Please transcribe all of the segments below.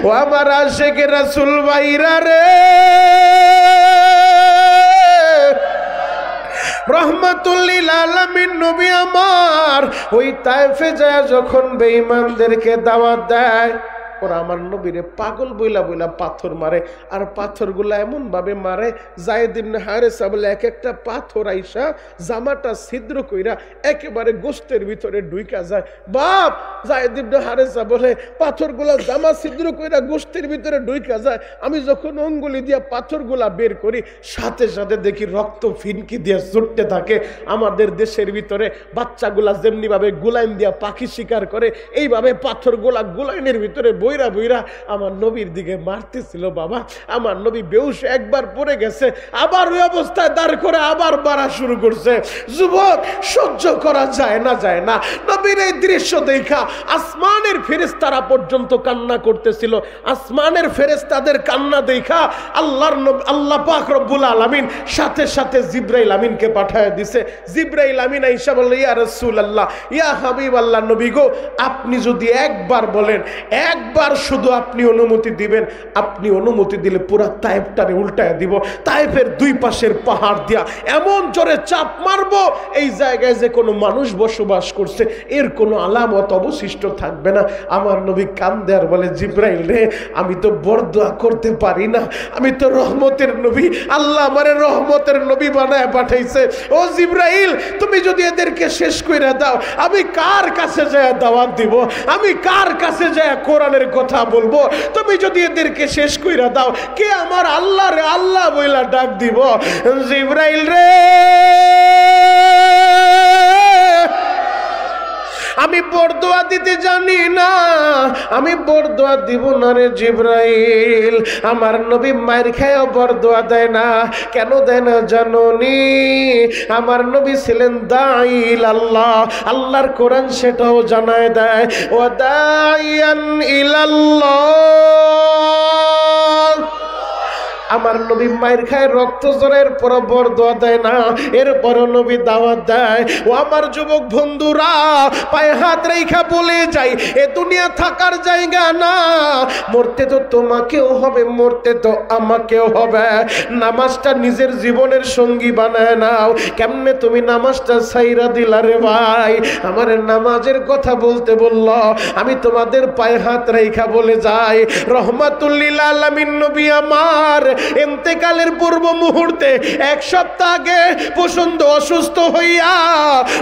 ও আমার আশিক রাসূল ভাইরা রে, রহমাতুল লিল আলামিন নবী আমার ওই তায়েফে যায় যখন বেঈমানদেরকে দাওয়াত দেয়, ওরা আমার নবীরে পাগল বইলা বইলা পাথর মারে, আর পাথরগুলা এমন ভাবে মারে যায়েদ ইবনে হারেসা বলে এক একটা পাথর আইসা জামাটা ছিদ্র কইরা একেবারে গোশতের ভিতরে ঢুইকা যায়। বাপ, যায়েদ ইবনে হারেসা বলে পাথরগুলা জামা ছিদ্র কইরা গোশতের ভিতরে ঢুইকা যায়, আমি যখন অঙ্গুলি দিয়া পাথরগুলা বের করি সাথে সাথে দেখি রক্ত ফিনকি দিয়া ছুটতে থাকে। আমাদের দেশের ভিতরে বাচ্চাগুলা যেমনি ভাবে গুলাইন দিয়া পাখি শিকার করে, এইভাবে পাথরগুলা গুলাইনের ভিতরে বইরা বইরা আমার নবীর দিকে মারতেছিল। বাবা, আমার নবী বেহুশ একবার পড়ে গেছে, আবার ওই অবস্থায় দাঁড় করে আবার মারা শুরু করছে। যুবক, সহ্য করা যায় না, যায় না। নবীর এই দৃশ্য দেখা আসমানের ফেরেশতারা পর্যন্ত কান্না করতেছিল। আসমানের ফেরেশতাদের কান্না দেখা আল্লাহ পাক রব্বুল আলামিন সাথে সাথে জিবরাইল আমিনকে পাঠায় দিছে। জিবরাইল আমিন আইসা বলল, ইয়া রাসূলুল্লাহ, ইয়া হাবিবাল্লাহ, নবী গো, আপনি যদি একবার বলেন, একবার শুধু আপনি অনুমতি দিবেন, আপনি অনুমতি দিলে পুরা তায়েফটারে উল্টায় দিব। তায়েফের দুই পাশের পাহাড় দিয়া এমন জোরে চাপ মারবো, এই জায়গায় যে কোনো মানুষ বসবাস করছে এর কোনো আলামত অবশিষ্ট থাকবে না। আমার নবী কান্দে আর বলে, জিবরাইল রে, আমি তো বরদোয়া করতে পারি না, আমি তো রহমতের নবী, আল্লাহ আমারে রহমতের নবী বানায় পাঠাইছে। ও জিবরাইল, তুমি যদি এদেরকে শেষ কইরা দাও, আমি কার কাছে যায় দাওয়াত দিব, আমি কার কাছে যায় কোরআনের কথা বলবো? তুমি যদি এদেরকে শেষ কইরা দাও, কে আমার আল্লাহ রে আল্লাহ বইলা ডাক দিব? জিবরাইল রে, আমি বরদোয়া দিতে জানি না, আমি বরদোয়া দিব না রে জিবরাইল। আমার নবী মায়ের খেয়েও বরদোয়া দেয় না। কেন দেয় না জানোনি? আমার নবী ছিলেন দাঈল আল্লাহ, আল্লাহর কোরআন সেটাও জানায় দেয়, ও দাইয়ান ইলাল্লাহ। আমার নবী মায়ের খায় রক্ত জোরের পর বরদোয়া দেয় না, এরপরও নবী দাওয়াত দেয়। ও আমার যুবক বন্ধুরা, পায়ে হাত রেখা বলে যাই, এ দুনিয়া থাকার জায়গা না, মরতে তো তোমাকেও হবে, মরতে তো আমাকেও হবে। নামাজটা নিজের জীবনের সঙ্গী বানায় নাও। কেমনে তুমি নামাজটা ছাইরা দিলা রে ভাই? আমার নামাজের কথা বলতে বলল, আমি তোমাদের পায়ে হাত রেখা বলে যাই, রহমাতুল লিল আলামিন নবী আমার ইন্তেকালের পূর্ব মুহূর্তে এক সপ্তাহ আগে প্রচন্ড অসুস্থ হইয়া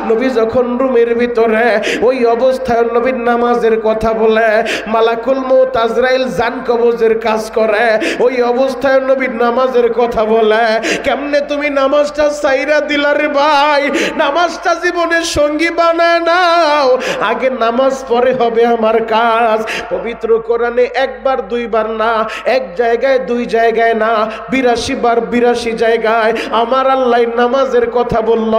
নবী যখন রুমের ভিতরে ওই অবস্থায় নবীর নামাজের কথা বলে, মালাকুল মউত আজরাইল জান কবজের কাজ করে, ওই অবস্থায় নবীর নামাজের কথা বলে। কেমনে তুমি নামাজটা ছাইরা দিলা রে ভাই? নামাজটা জীবনের সঙ্গী বানায় নাও। আগে নামাজ পরে হবে আমার কাজ। পবিত্র কোরআনে একবার দুইবার না, এক জায়গায় দুই জায়গায় না, 82 বার 82 জায়গায় আমার আল্লাহ নামাজের কথা বলল।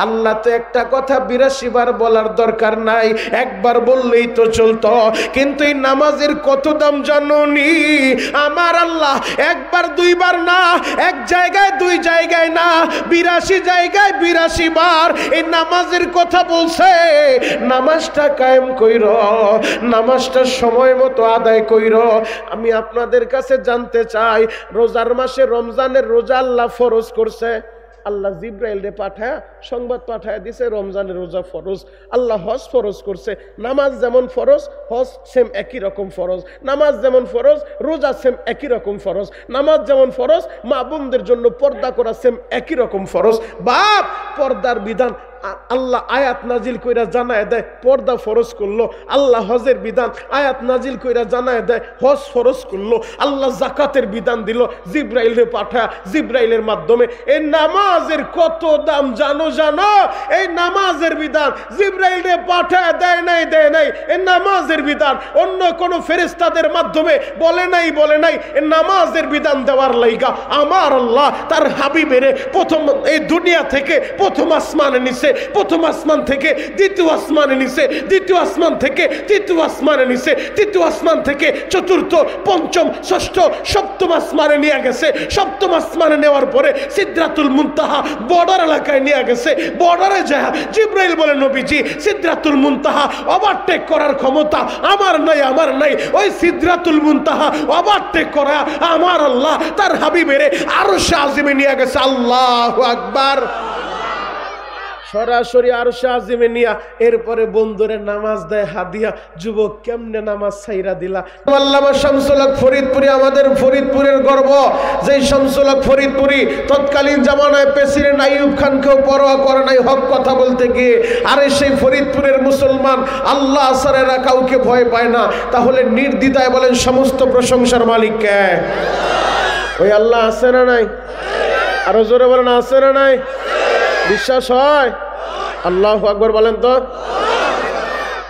আল্লাহ তো একটা কথা 82 বার বলার দরকার নাই, একবার বললেই তো চলতো, কিন্তু এই নামাজের কত দাম জানোনি? আমার আল্লাহ একবার দুইবার না, এক জায়গায় দুই জায়গায় না, 82 জায়গায় 82 বার এই নামাজের কথা বলছে। নামাজটা কায়েম কইর, নামাজটা সময় মতো আদায় কইর। আমি আপনাদের কাছে জানতে চাই, রোজার মাসে রমজানের রোজা আল্লাহ ফরজ করছে। আল্লাহ জিব্রাইল রে পাঠায় সংবাদ পাঠায় দিছে রমজানের রোজা ফরজ। আল্লাহ হজ ফরজ করছে। নামাজ যেমন ফরজ, হজ সেম একই রকম ফরজ। নামাজ যেমন ফরজ, রোজা সেম একই রকম ফরজ। নামাজ যেমন ফরজ, মা বোনদের জন্য পর্দা করা সেম একই রকম ফরজ। বাপ, পর্দার বিধান আল্লাহ আয়াত নাজিল কইরা জানায় দেয় পর্দা ফরজ করলো। আল্লাহ হজের বিধান আয়াত নাজিল কইরা জানায় দেয় হজ ফরজ করলো। আল্লাহ যাকাতের বিধান দিল জিব্রাইলে পাঠায়, জিব্রাইলের মাধ্যমে। এই নামাজের কত দাম জানো? জানো এই নামাজের বিধান জিব্রাইলে পাঠায় দেয় নাই, দেয় নাই। এই নামাজের বিধান অন্য কোন ফেরেশতাদের মাধ্যমে বলে নাই, বলে নাই। এই নামাজের বিধান দেওয়ার লাইগা আমার আল্লাহ তার হাবিবের প্রথম এই দুনিয়া থেকে প্রথম আসমানে নিচে নিছে, প্রথম আসমান থেকে দ্বিতীয় আসমানে নিছে, দ্বিতীয় আসমান থেকে তৃতীয় আসমানে নিছে, তৃতীয় আসমান থেকে চতুর্থ, পঞ্চম, ষষ্ঠ, সপ্তম আসমানে নিয়ে গেছে। সপ্তম আসমানে নেওয়ার পরে সিদরাতুল মুনতাহা বর্ডার এলাকায় নিয়ে গেছে। বর্ডারে যায় জিবরাইল বলে, নবীজি সিদরাতুল মুনতাহা ওভারটেক করার ক্ষমতা আমার নাই, ওই সিদরাতুল মুনতাহা ওভারটেক করা আমার আল্লাহ তার হাবিবের আরশে আজিমে নিয়ে গেছে। আল্লাহু আকবার। সরাসরি আরশে আজিমে নিয়া এরপরে বন্ধুরে নামাজ দেয় হাদিয়া। যুবক কেমনে নামাজ ছাইরা দিলা। আল্লামা শামসুল হক ফরিদপুরি, আমাদের ফরিদপুরের গর্ব, যেই শামসুল হক ফরিদপুরি তৎকালীন জামানায় প্রেসিডেন্ট আইয়ুব খানকেও পরোয়া করে নাই হক কথা বলতে গিয়ে। আরে সেই ফরিদপুরের মুসলমান আল্লাহ ছাড়া কাউকে ভয় পায় না। তাহলে নির্দ্বিধায় বলেন সমস্ত প্রশংসার মালিক কে? ওই আল্লাহ আছে না নাই? আরো জোরে বলেন আছে না নাই? বিশ্বাস হয়? আল্লাহু আকবার বলেন তো।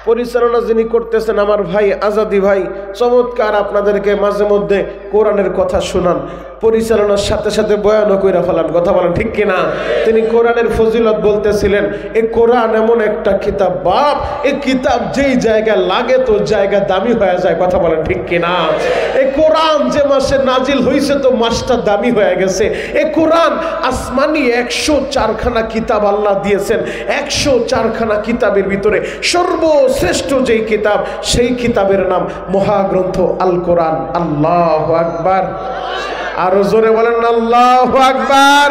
পরিচালনা যিনি করতেছেন আমার ভাই আজাদি ভাই, চমৎকার আপনাদেরকে মাঝে মধ্যে কোরআনের কথা শোনান, পরিচালনার সাথে সাথে বয়ানও কইরা ফেলান, কথা বলেন ঠিক কিনা? তিনি কোরআনের ফজিলত বলতেছিলেন, এই কোরআন এমন একটা কিতাব বাপ, এই কিতাব যেই জায়গায় লাগে তো জায়গা দামি হয়ে যায়, কথা বলেন ঠিক কিনা? এই কোরআন যে মাসে নাজিল হয়েছে তো মাসটা দামি হয়ে গেছে। এই কোরআন আসমানি 104খানা কিতাব আল্লাহ দিয়েছেন। 104খানা কিতাবের ভিতরে সর্বশ্রেষ্ঠ যেই কিতাব, সেই কিতাবের নাম মহাগ্রন্থ আল কোরআন। আল্লাহু আকবার। আরো জোরে বলেন আল্লাহু আকবার।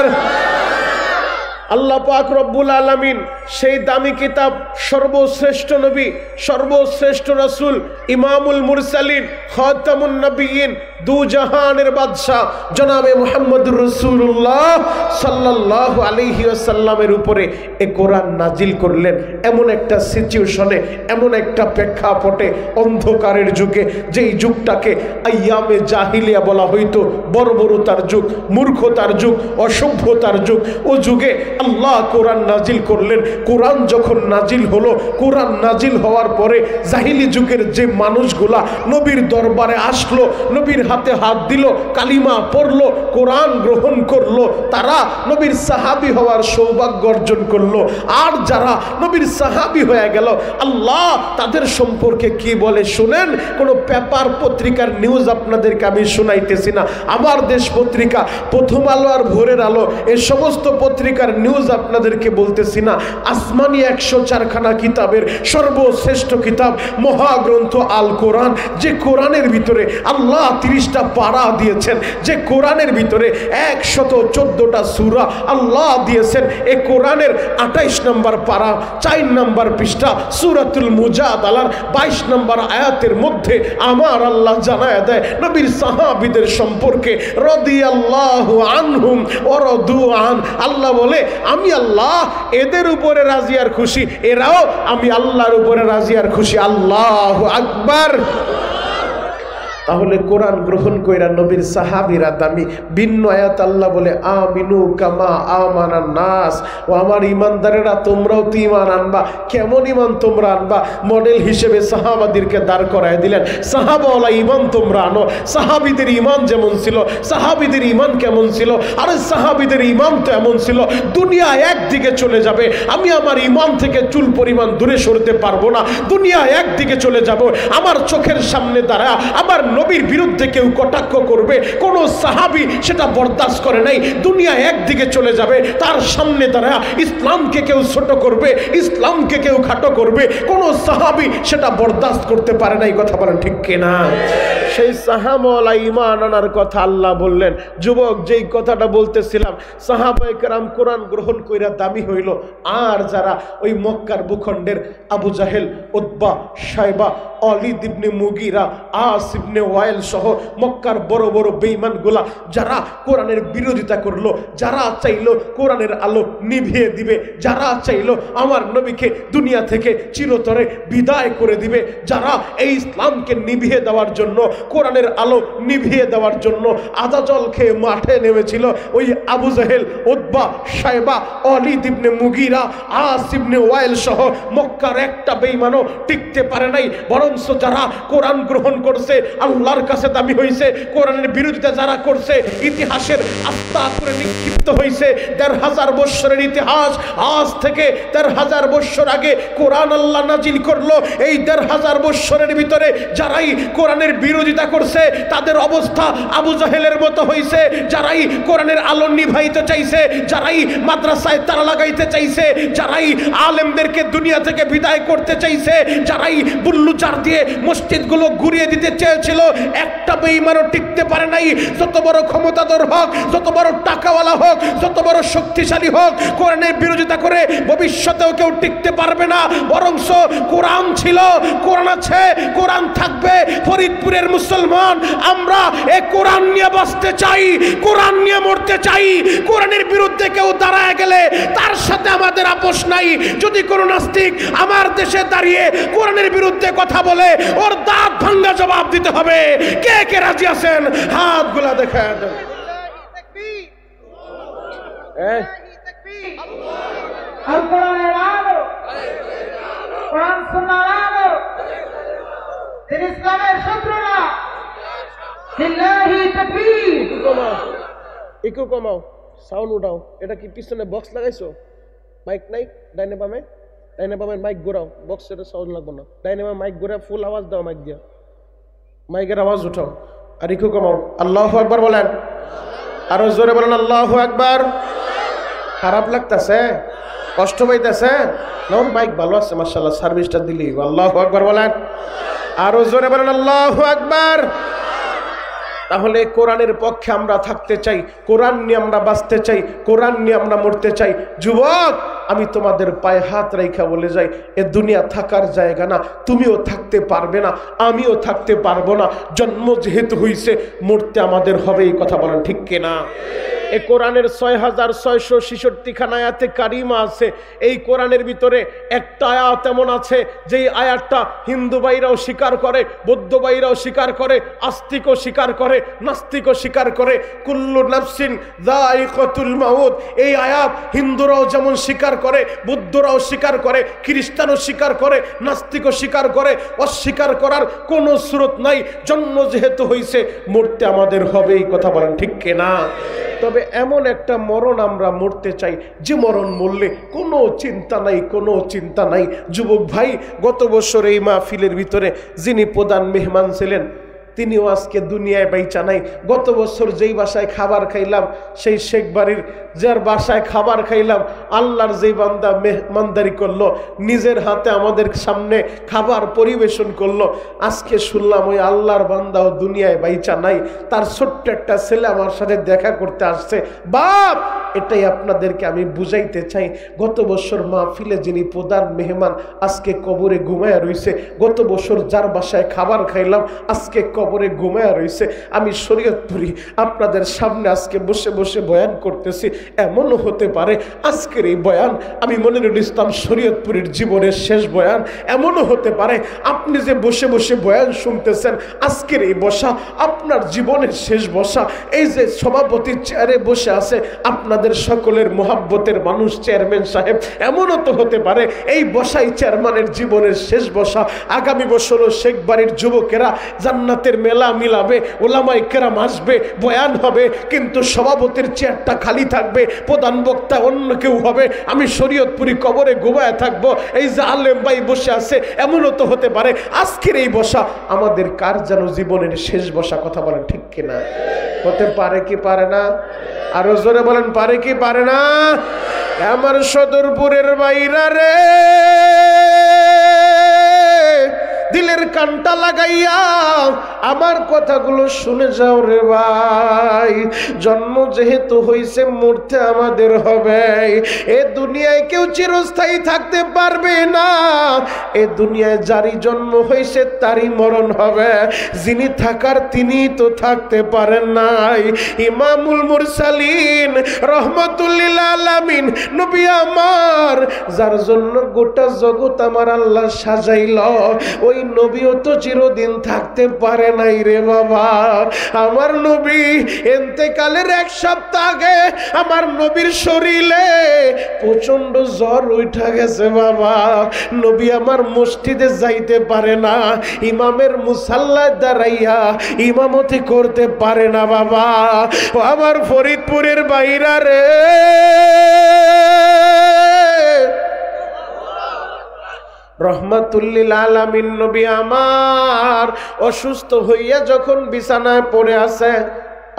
আল্লাহ পাক রব্বুল আলামিন সেই দামি কিতাব, সর্বশ্রেষ্ঠ নবী, সর্বশ্রেষ্ঠ রাসূল, ইমামুল মুরসালিন, খাতামুন নবিয়্যিন, দু জাহানের বাদশা জনাবে মুহাম্মদুর রাসূলুল্লাহ সাল্লাল্লাহু আলাইহি ওয়াসাল্লামের উপরে এই কোরআন নাজিল করলেন। এমন একটা সিচুয়েশনে, এমন একটা প্রেক্ষাপটে, অন্ধকারের যুগে, যেই যুগটাকে আইয়ামে জাহিলিয়া বলা হইতো, বর্বরতার যুগ, মূর্খতার যুগ, অসভ্যতার যুগ, ও যুগে আল্লাহ কোরআন নাজিল করলেন। কোরআন যখন নাজিল হলো, কোরআন নাজিল হওয়ার পরে জাহিলি যুগের যে মানুষগুলা নবীর দরবারে আসলো, নবীর হাতে হাত দিল, কালিমা পড়লো, কোরআন গ্রহণ করলো, তারা নবীর সাহাবী হওয়ার সৌভাগ্য অর্জন করলো। আর যারা নবীর সাহাবী হয়ে গেল, আল্লাহ তাদের সম্পর্কে কি বলে শুনেন। কোনো পেপার পত্রিকার নিউজ আপনাদেরকে আমি শোনাইতেছি না, আমার দেশ পত্রিকা, প্রথম আলো আর ভোরের আলো, এই সমস্ত পত্রিকার নিউজ আপনাদেরকে বলতেছি না। আসমানি 104খানা কিতাবের সর্বশ্রেষ্ঠ কিতাব মহাগ্রন্থ আল কোরআন, যে কোরআনের ভিতরে আল্লাহ 30টা পারা দিয়েছেন, যে কোরআনের ভিতরে 114টা সূরা আল্লাহ দিয়েছেন। এই কোরআনের 28 নম্বর পারা, 4 নম্বর পৃষ্ঠা, সূরাতুল মুজাদালার 22 নম্বর আয়াতের মধ্যে আমার আল্লাহ জানায় দেয় নবীর সাহাবীদের সম্পর্কে, রাদিয়াল্লাহু আনহুম ওয়া রাদু আন। আল্লাহ বলে, আমি আল্লাহ এদের উপরে রাজি আর খুশি, এরাও আমি আল্লাহর উপরে রাজি আর খুশি। আল্লাহু আকবার। তাহলে কোরআন গ্রহণ কইরা নবীর সাহাবীরা দামি। ভিন্ন আয়াত আল্লাহ বলে, আমিনু কামা আমানান নাস, ও আমার ইমানদারেরা তোমরাও তো ঈমান আনবা। কেমন ঈমান তোমরা আনবা? মডেল হিসেবে সাহাবাদেরকে দাঁড় করায় দিলেন। সাহাবাওয়ালা ঈমান তোমরা আনো। সাহাবীদের ঈমান যেমন ছিল, সাহাবীদের ঈমান কেমন ছিল? আরে সাহাবীদের ঈমান তো এমন ছিল, দুনিয়া একদিকে চলে যাবে, আমি আমার ঈমান থেকে চুল পরিমাণ দূরে সরতে পারবো না। দুনিয়া একদিকে চলে যাব, আমার চোখের সামনে দাঁড়া আমার নবীর বিরুদ্ধে কেউ কটাক্ষ করবে, কোন সাহাবী সেটা বরদাস্ত করে নাই। দুনিয়া একদিকে চলে যাবে, তার সামনে দাঁড়া ইসলামকে কেউ ছোট করবে, ইসলামকে কেউ খাটো করবে, কোন সাহাবী সেটা বরদাস্ত করতে পারে নাই, কথা বলেন ঠিক কিনা? সেই সাহাবাওয়ালা ঈমান আনার কথা আল্লাহ বললেন। যুবক, যেই কথাটা বলতেছিলাম, সাহাবায়ে কেরাম কোরআন গ্রহণ কইরা দামি হইল। আর যারা ওই মক্কার ভূখণ্ডের আবু জাহেল, উতবা, শাইবা, ওয়ালিদ ইবনে মুগীরা, আস ইবনে ওয়াইল সহ মক্কার বড় বড় বেঈমানগুলা যারা কোরআনের বিরোধিতা করলো, যারা চাইলো কোরআনের আলো নিভিয়ে দিবে, যারা চাইলো আমার নবীকে দুনিয়া থেকে চিরতরে বিদায় করে দিবে, যারা এই ইসলামকে নিভিয়ে দেওয়ার জন্য, কোরআনের আলো নিভিয়ে দেওয়ার জন্য আদা জল খেয়ে মাঠে নেমেছিল, ওই আবু জাহেল, উতবা, শাইবা, ওয়ালিদ ইবনে মুগীরা, আস ইবনে ওয়াইল সহ মক্কার একটা বেঈমানও টিকতে পারে নাই। বরঞ্চ যারা কোরআন গ্রহণ করছে, আল্লাহ আল্লাহর কাছে দামি হয়েছে। কোরআনের বিরোধিতা যারা করছে ইতিহাসের আস্থা করে নিক্ষিপ্ত হয়েছে। ১৫০০ বৎসরের ইতিহাস, আজ থেকে ১৫০০ বৎসর আগে কোরআন আল্লাহ নাজিল করলো। এই ১৫০০ বৎসরের ভিতরে যারাই কোরআনের বিরোধিতা করছে তাদের অবস্থা আবু জাহেলের মতো হয়েছে। যারাই কোরআনের আলো নিভাইতে চাইছে, যারাই মাদ্রাসায় তালা লাগাইতে চাইছে, যারাই আলেমদেরকে দুনিয়া থেকে বিদায় করতে চাইছে, যারাই বুল্লুচার দিয়ে মসজিদগুলো ঘুরিয়ে দিতে চেয়েছিল, একটা বেঈমানও টিকতে পারে নাই। যত বড় ক্ষমতাধর হোক, যত বড় টাকাওয়ালা হোক, যত বড় শক্তিশালী হোক, কোরআনের বিরোধিতা করে ভবিষ্যতেও কেউ টিকতে পারবে না। বরংস কোরআন ছিল, কোরআন আছে, কোরআন থাকবে। ফরিদপুরের মুসলমান আমরা এই কোরআন নিয়ে বাঁচতে চাই, কোরআন নিয়ে মরতে চাই। কোরআনের বিরুদ্ধে কেউ দাঁড়ায় গেলে তার সাথে আমাদের আপোষ নাই। যদি কোনো নাস্তিক আমার দেশে দাঁড়িয়ে কোরআনের বিরুদ্ধে কথা বলে ওর দাঁত ভাঙ্গা জবাব দিতে হবে। কে কে রাজি আছেন হাতগুলা দেখায় দেন। কোরআন সুন্নাহর আলো, দিন ইসলামের শত্রুরা, লিল্লাহি তাকবীর। একটু কমাও, সাউন্ড উঠাও। এটা কি পিছনে বক্স লাগাইছো? মাইক নাই ডাইনে বামে? ডাইনে বামের মাইক ঘোরাও, বক্সের সাউন্ড লাগবে না। ডাইনে বামে মাইক ঘোরা, ফুল আওয়াজ দাও মাইক দিয়া, মাইকের আওয়াজ উঠাও। আর একটু কমাও। আল্লাহু আকবার বলেন, আরো জোরে বলেন আল্লাহু আকবার। খারাপ লাগতেছে, কষ্ট পাইতেছে? না, মাইক ভালো আছে মাশাআল্লাহ, সার্ভিসটা দিলি। আল্লাহু আকবার বলেন, আরো জোরে বলেন আল্লাহু আকবার। তাহলে কোরআনের পক্ষে আমরা থাকতে চাই, কোরআন নিয়ে আমরা বাঁচতে চাই, কোরআন নিয়ে আমরা মরতে চাই। যুবক, আমি তোমাদের পায়ে হাত রেখা বলে যাই, এ দুনিয়া থাকার জায়গা না। তুমিও থাকতে পারবে না, আমিও থাকতে পারবো না। জন্ম যেহেতু হইছে, মরতে আমাদের হবে। এই কথা বলেন ঠিক কিনা? এই কোরআনের ৬৬৬৬ খানা আয়াতে কারিমা আছে। এই কোরআনের ভিতরে একটা আয়াত এমন আছে যেই আয়াতটা হিন্দু ভাইরাও স্বীকার করে, বৌদ্ধ ভাইরাও স্বীকার করে, আস্তিকও স্বীকার করে, নাস্তিকও স্বীকার করে। কুল্লু নাফসিন যায়িকাতুল মাউত, এই আয়াত হিন্দুরাও যেমন স্বীকার করে, বৌদ্ধরাও স্বীকার করে, খ্রিস্টানও স্বীকার করে, নাস্তিকও স্বীকার করে। অস্বীকার করার কোনো স্রোত নাই। জন্ম যেহেতু হয়েছে, মরতে আমাদের হবে। এই কথা বলেন ঠিক কিনা? তবে এমন একটা মরণ আমরা মরতে চাই যে মরণ মরলে কোনো চিন্তা নাই, কোনো চিন্তা নাই। যুবক ভাই, গত বছর এই মাহফিলের ভিতরে যিনি প্রধান মেহমান ছিলেন তিনিও আজকে দুনিয়ায় বাইচা নাই। গত বছর যেই বাসায় খাবার খাইলাম, সেই শেখ বাড়ির যার বাসায় খাবার খাইলাম, আল্লাহর যেই বান্দা মেহমানদারি করলো, নিজের হাতে আমাদের সামনে খাবার পরিবেশন করলো, আজকে শুনলাম ওই আল্লাহর বান্দাও দুনিয়ায় বাইচা নাই। তার ছোট্ট একটা ছেলে আমার সাথে দেখা করতে আসছে। বাপ, এটাই আপনাদেরকে আমি বুঝাইতে চাই। গত বছর মাহফিলে যিনি প্রধান মেহমান আজকে কবরে ঘুমায়া রইছে। গত বছর যার বাসায় খাবার খাইলাম আজকে কবরে ঘুমায়া রইছে। আমি শরীয়তপুরি আপনাদের সামনে আজকে বসে বসে বয়ান করতেছি। এমনও হতে পারে আজকের এই বয়ান আমি মনিরুল ইসলাম শরীয়তপুরীর জীবনের শেষ বয়ান। এমনও হতে পারে আপনি যে বসে বসে বয়ান শুনতেছেন, আজকের এই বসা আপনার জীবনের শেষ বসা। এই যে সভাপতির চেয়ারে বসে আছে আপনাদের সকলের মোহাব্বতের মানুষ চেয়ারম্যান সাহেব, এমনও তো হতে পারে এই বসাই চেয়ারম্যানের জীবনের শেষ বসা। আগামী বছরও শেখ বাড়ির যুবকেরা জান্নাতের মেলা মিলাবে, ওলামায়ে কেরাম আসবে, বয়ান হবে, কিন্তু সভাপতির চেয়ারটা খালি থাকবে, প্রধান বক্তা অন্য কেউ হবে। আমি শরীয়তপুরি কবরে ঘুমায় থাকবো। এই যে আলেম ভাই বসে আছে, এমনও তো হতে পারে আজকের এই বসা আমাদের কার যেন জীবনের শেষ বসা। কথা বলেন ঠিক কিনা? হতে পারে কি পারে না? আরো জোরে বলেন, পারে কি পারে না? আমার সদরপুরের বাইরা রে, দিলের কানটা লাগাইয়া আমার কথাগুলো শুনে যাও রে ভাই। জন্ম যেহেতু হইছে, মরতে আমাদের হবে। এ দুনিয়ায় কেউ চিরস্থায়ী থাকতে পারবে না। এ দুনিয়ায় যারই জন্ম হইছে তারই মরণ হবে। যিনি থাকার তিনি তো থাকতে পারেন নাই। ইমামুল মুরসালিন রহমাতুল্লিল আলামিন নবী আমার, যার জন্য গোটা জগৎ আমার আল্লাহ সাজাইল, ওই নবীও তো চিরদিন থাকতে পারে নাই রে বাবা। আমার নবী ইন্তেকালের এক সপ্তাহ আগে আমার নবীর শরীরে প্রচন্ড জ্বর উঠা গেছে বাবা। নবী আমার মসজিদে যাইতে পারে না, ইমামের মুসাল্লায় দাঁড়াইয়া ইমামতি করতে পারে না বাবা। ও আমার ফরিদপুরের বাইরা রে, রহমাতুল্লিল আলামিন নবী আমার অসুস্থ হইয়া যখন বিছানায় পড়ে আছে,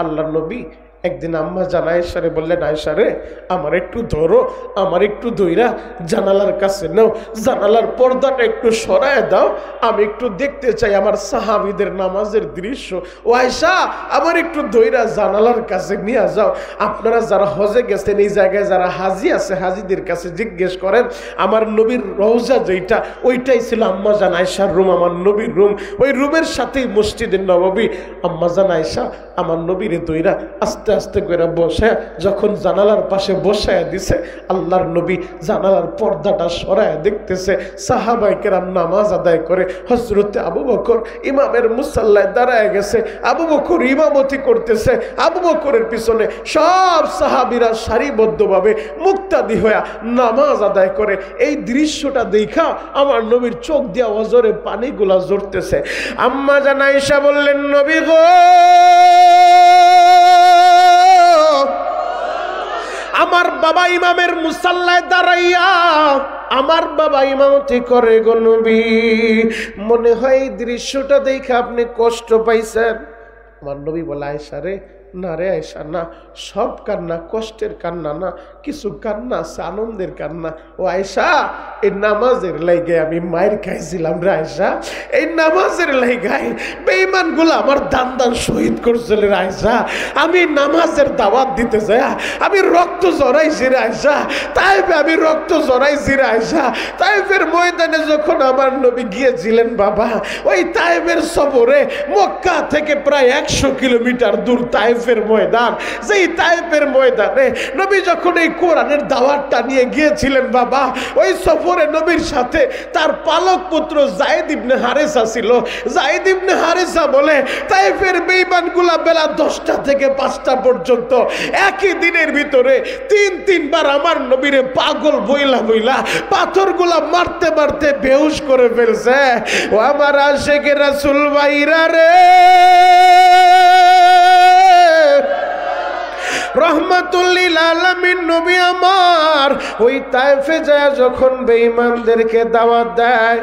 আল্লাহ নবী একদিন আম্মা জান আয়েশারে বললেন, আয়েশা রে আমার একটু ধরো, আমার একটু ধইরা জানালার কাছে নাও, জানালার পর্দাটা একটু সরায় দাও, আমি একটু দেখতে চাই আমার সাহাবীদের নামাজের দৃশ্য। ও আয়েশা আমার একটু ধইরা জানালার কাছে নিয়ে যাও। আপনারা যারা হজে গেছেন এই জায়গায় যারা হাজি আছে হাজিদের কাছে জিজ্ঞেস করেন, আমার নবীর রওজা যেটা ওইটাই ছিল আম্মা জান আয়েশার রুম, আমার নবীর রুম, ওই রুমের সাথেই মসজিদের নববী। আম্মা জান আয়েশা আমার নবীরে দইরা আস্তে আস্তে করে বসে যখন জানালার পাশে বসায় দিছে, আল্লাহর নবী জানালার পর্দাটা সরায় দেখতেছে সাহাবায়ে কেরাম নামাজ আদায় করে। হযরতে আবু বকর ইমামের মুসাল্লায় দাঁড়ায় গেছে, আবু বকর ইমামতি করতেছে, আবু বকরের পিছনে সব সাহাবীরা সারিবদ্ধভাবে মুক্তাদি হয়ে নামাজ আদায় করে। এই দৃশ্যটা দেখা আমার নবীর চোখ দিয়া অজরে পানিগুলা ঝরতেছে। আম্মা জান আয়েশা বললেন, নবী গো আমার বাবা ইমামের মুসাল্লায় দাঁড়াইয়া আমার বাবা ইমামতি করে গো নবী, মনে হয় এই দৃশ্যটা দেখে আপনি কষ্ট পাইছেন। আমার নবী বলে, আয়েশা রে না রে আয়েশা না, সব কান্না কষ্টের কান্না না, কিছু কান্না আছে আনন্দের কান্না। ও আয়েশা এই নামাজের লাইগে আমি মায়ের খাইছিলাম রে আয়েশা, এই নামাজের লাইগায় বেঈমান গুলো আমার দান দান শহীদ করছিল রে আয়েশা, আমি নামাজের দাওয়াত দিতে যাই আমি রক্ত জড়াইছি রে আয়েশা, তাইফে আমি রক্ত জড়াইছি রে আয়েশা। তাইফের ময়দানে যখন আমার নবী গিয়েছিলেন বাবা, ওই তাইফের সফরে মক্কা থেকে প্রায় 100 কিলোমিটার দূর তাইফের ময়দান, যেই তাইফের ময়দানে নবী যখন এই কোরআনের দাওয়াতটা নিয়ে গিয়েছিলেন বাবা, ওই সফরে নবীর সাথে তার পালক পুত্র যায়েদ ইবনে হারেসা ছিল। যায়েদ ইবনে হারেসা বলে তাইফের বেঈমানগুলা বেলা 10টা থেকে 5টা পর্যন্ত একই দিনের ভিতরে 3 বার আমার নবীরে পাগল বইলা বইলা পাথরগুলা মারতে মারতে বেহুশ করে ফেলছে। ও আমার আশিকে রাসূল ভাইরা রে, রহমাতুল্লিল আলামিন নবী আমার ওই তায়েফে যায় যখন বেঈমানদেরকে দাওয়াত দেয়,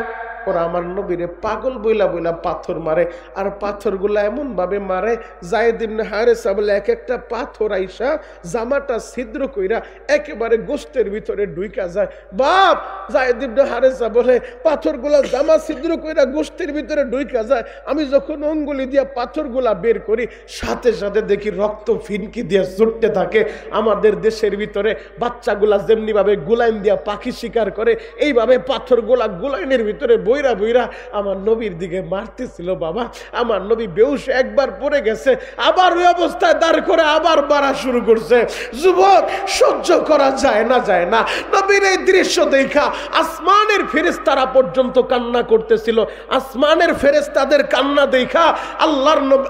ওরা আমার নবীরে পাগল বইলা বইলা পাথর মারে, আর পাথরগুলা এমন ভাবে মারে যায়েদ ইবনে হারেসা বলে এক একটা পাথর আইসা জামাটা ছিদ্র কইরা একেবারে গোশতের ভিতরে ঢুইকা যায়। বাপ যায়েদ ইবনে হারেসা বলে পাথরগুলা জামা ছিদ্র কইরা গোশতের ভিতরে ঢুইকা যায়, আমি যখন অঙ্গুলি দিয়া পাথরগুলা বের করি সাথে সাথে দেখি রক্ত ফিনকি দিয়া ছুটতে থাকে। আমাদের দেশের ভিতরে বাচ্চাগুলা যেমনি ভাবে গুলাইন দিয়া পাখি শিকার করে, এইভাবে পাথরগুলা গুলাইনের ভিতরে বইরা বইরা আমার নবীর দিকে মারতেছিল বাবা। আমার নবী বেহুশ একবার পড়ে গেছে, আবার ওই অবস্থায় দাঁড় করে আবার মারা শুরু করছে। যুবক সহ্য করা যায় না। নবীর এই দৃশ্য দেখা আসমানের ফেরেশতারা পর্যন্ত কান্না করতেছিল। আসমানের ফেরেশতাদের কান্না দেখা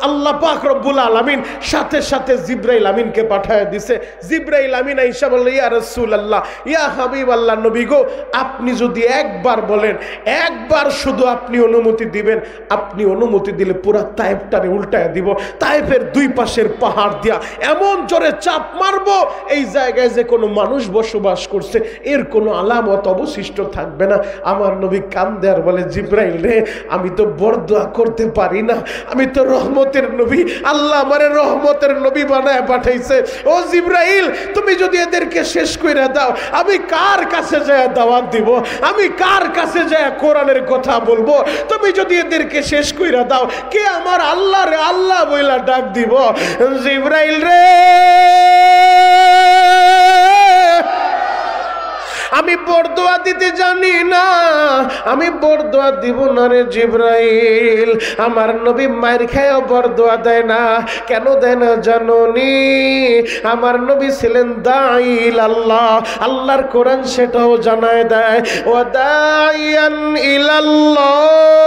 আল্লাহ পাক রব্বুল আলামিন সাথে সাথে জিবরাইল আমিনকে পাঠায় দিছে। জিবরাইল আমিন আইসা বলল, ইয়া রাসূলুল্লাহ, ইয়া হাবিবাল্লাহ, নবী গো আপনি যদি একবার বলেন, একবার শুধু আপনি অনুমতি দিবেন, আপনি অনুমতি দিলে পুরা তায়েফটারে উল্টায় দিব। তায়েফের দুই পাশের পাহাড় দিয়া এমন জোরে চাপ মারবো এই জায়গায় যে কোনো মানুষ বসবাস করছে এর কোনো আলামত অবশিষ্ট থাকবে না। আমার নবী কান্দে আর বলে, জিবরাইল রে আমি তো বরদোয়া করতে পারি না, আমি তো রহমতের নবী, আল্লাহ আমারে রহমতের নবী বানায় পাঠাইছে। ও জিবরাইল তুমি যদি এদেরকে শেষ কইরা দাও, আমি কার কাছে যায় দাওয়াত দিব, আমি কার কাছে যায় কোরআনের কথা বলবো? তুমি যদি এদেরকে শেষ কইরা দাও, কে আমার আল্লাহ রে আল্লাহ বইলা ডাক দিব? জিবরাইল রে আমি বরদোয়া দিতে জানি না, আমি বরদোয়া দিব না রে জিবরাইল। আমার নবী মায়ের খেয়েও বরদোয়া দেয় না। কেন দেয় না জানোনি? আমার নবী ছিলেন দাঈল আল্লাহ, আল্লাহর কোরআন সেটাও জানায় দেয়, ওয়া দাইয়ান ইলাল্লাহ।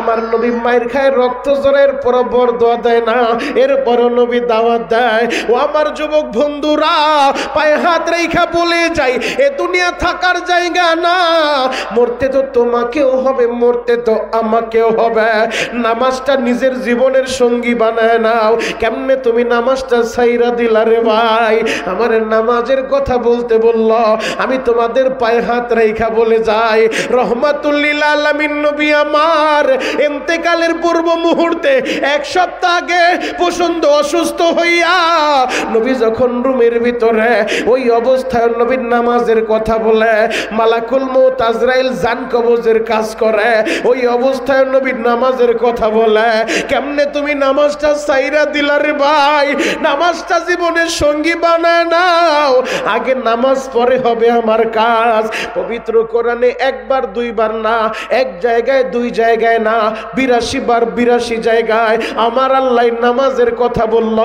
আমার নবী মায়ের খায় রক্ত জোরের পর বরদোয়া দেয় না, এরপরও নবী দাওয়াত দেয়। ও আমার যুবক বন্ধুরা, পায়ে হাত রেখা বলে যাই, এ দুনিয়া থাকার জায়গা না। মরতে তো তোমাকেও হবে, মরতে তো আমাকেও হবে। নামাজটা নিজের জীবনের সঙ্গী বানায় নাও। কেমনে তুমি নামাজটা ছাইরা দিলা রে ভাই? আমার নামাজের কথা বলতে বলল, আমি তোমাদের পায়ে হাত রেখা বলে যাই, রহমাতুল লিল আলামিন নবী আমার ইন্তেকালের পূর্ব মুহূর্তে এক সপ্তাহ আগে প্রচন্ড অসুস্থ হইয়া নবী যখন রুমের ভিতরে ওই অবস্থায় নবীর নামাজের কথা বলে, মালাকুল মউত আজরাইল জান কবজের কাজ করে, ওই অবস্থায় নবীর নামাজের কথা বলে। কেমনে তুমি নামাজটা ছাইরা দিলা রে ভাই? নামাজটা জীবনের সঙ্গী বানায় নাও। আগে নামাজ পরে হবে আমার কাজ। পবিত্র কোরআনে একবার দুইবার না, এক জায়গায় দুই জায়গায় না, 82 বার 82 জায়গায় আমার আল্লাহ নামাজের কথা বলল।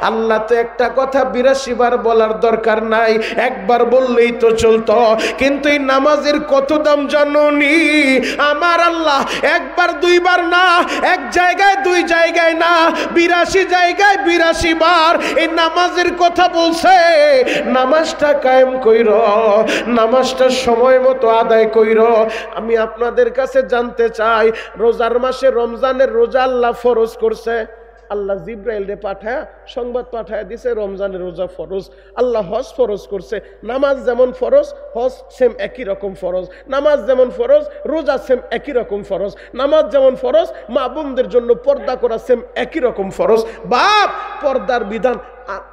আল্লাহ তো একটা কথা 82 বার বলার দরকার নাই, একবার বললেই তো চলতো। কিন্তু এই নামাজের কত দাম জানোনি? আমার আল্লাহ একবার দুইবার না, এক জায়গায় দুই জায়গায় না, 82 জায়গায় 82 বার এই নামাজের কথা বলছে। নামাজটা কায়েম কইর, নামাজটা সময় মতো আদায় কইর। আমি আপনাদের কাছে জানতে চাই, রোজার মাসে রমজানের রোজা আল্লাহ ফরজ করছে। আল্লাহ জিব্রাইল রে পাঠায় সংবাদ পাঠায় দিছে রমজানের রোজা ফরজ। আল্লাহ হজ ফরজ করছে। নামাজ যেমন ফরজ, হজ সেম একই রকম ফরজ। নামাজ যেমন ফরজ, রোজা সেম একই রকম ফরজ। নামাজ যেমন ফরজ, মা বোনদের জন্য পর্দা করা সেম একই রকম ফরজ। বাপ, পর্দার বিধান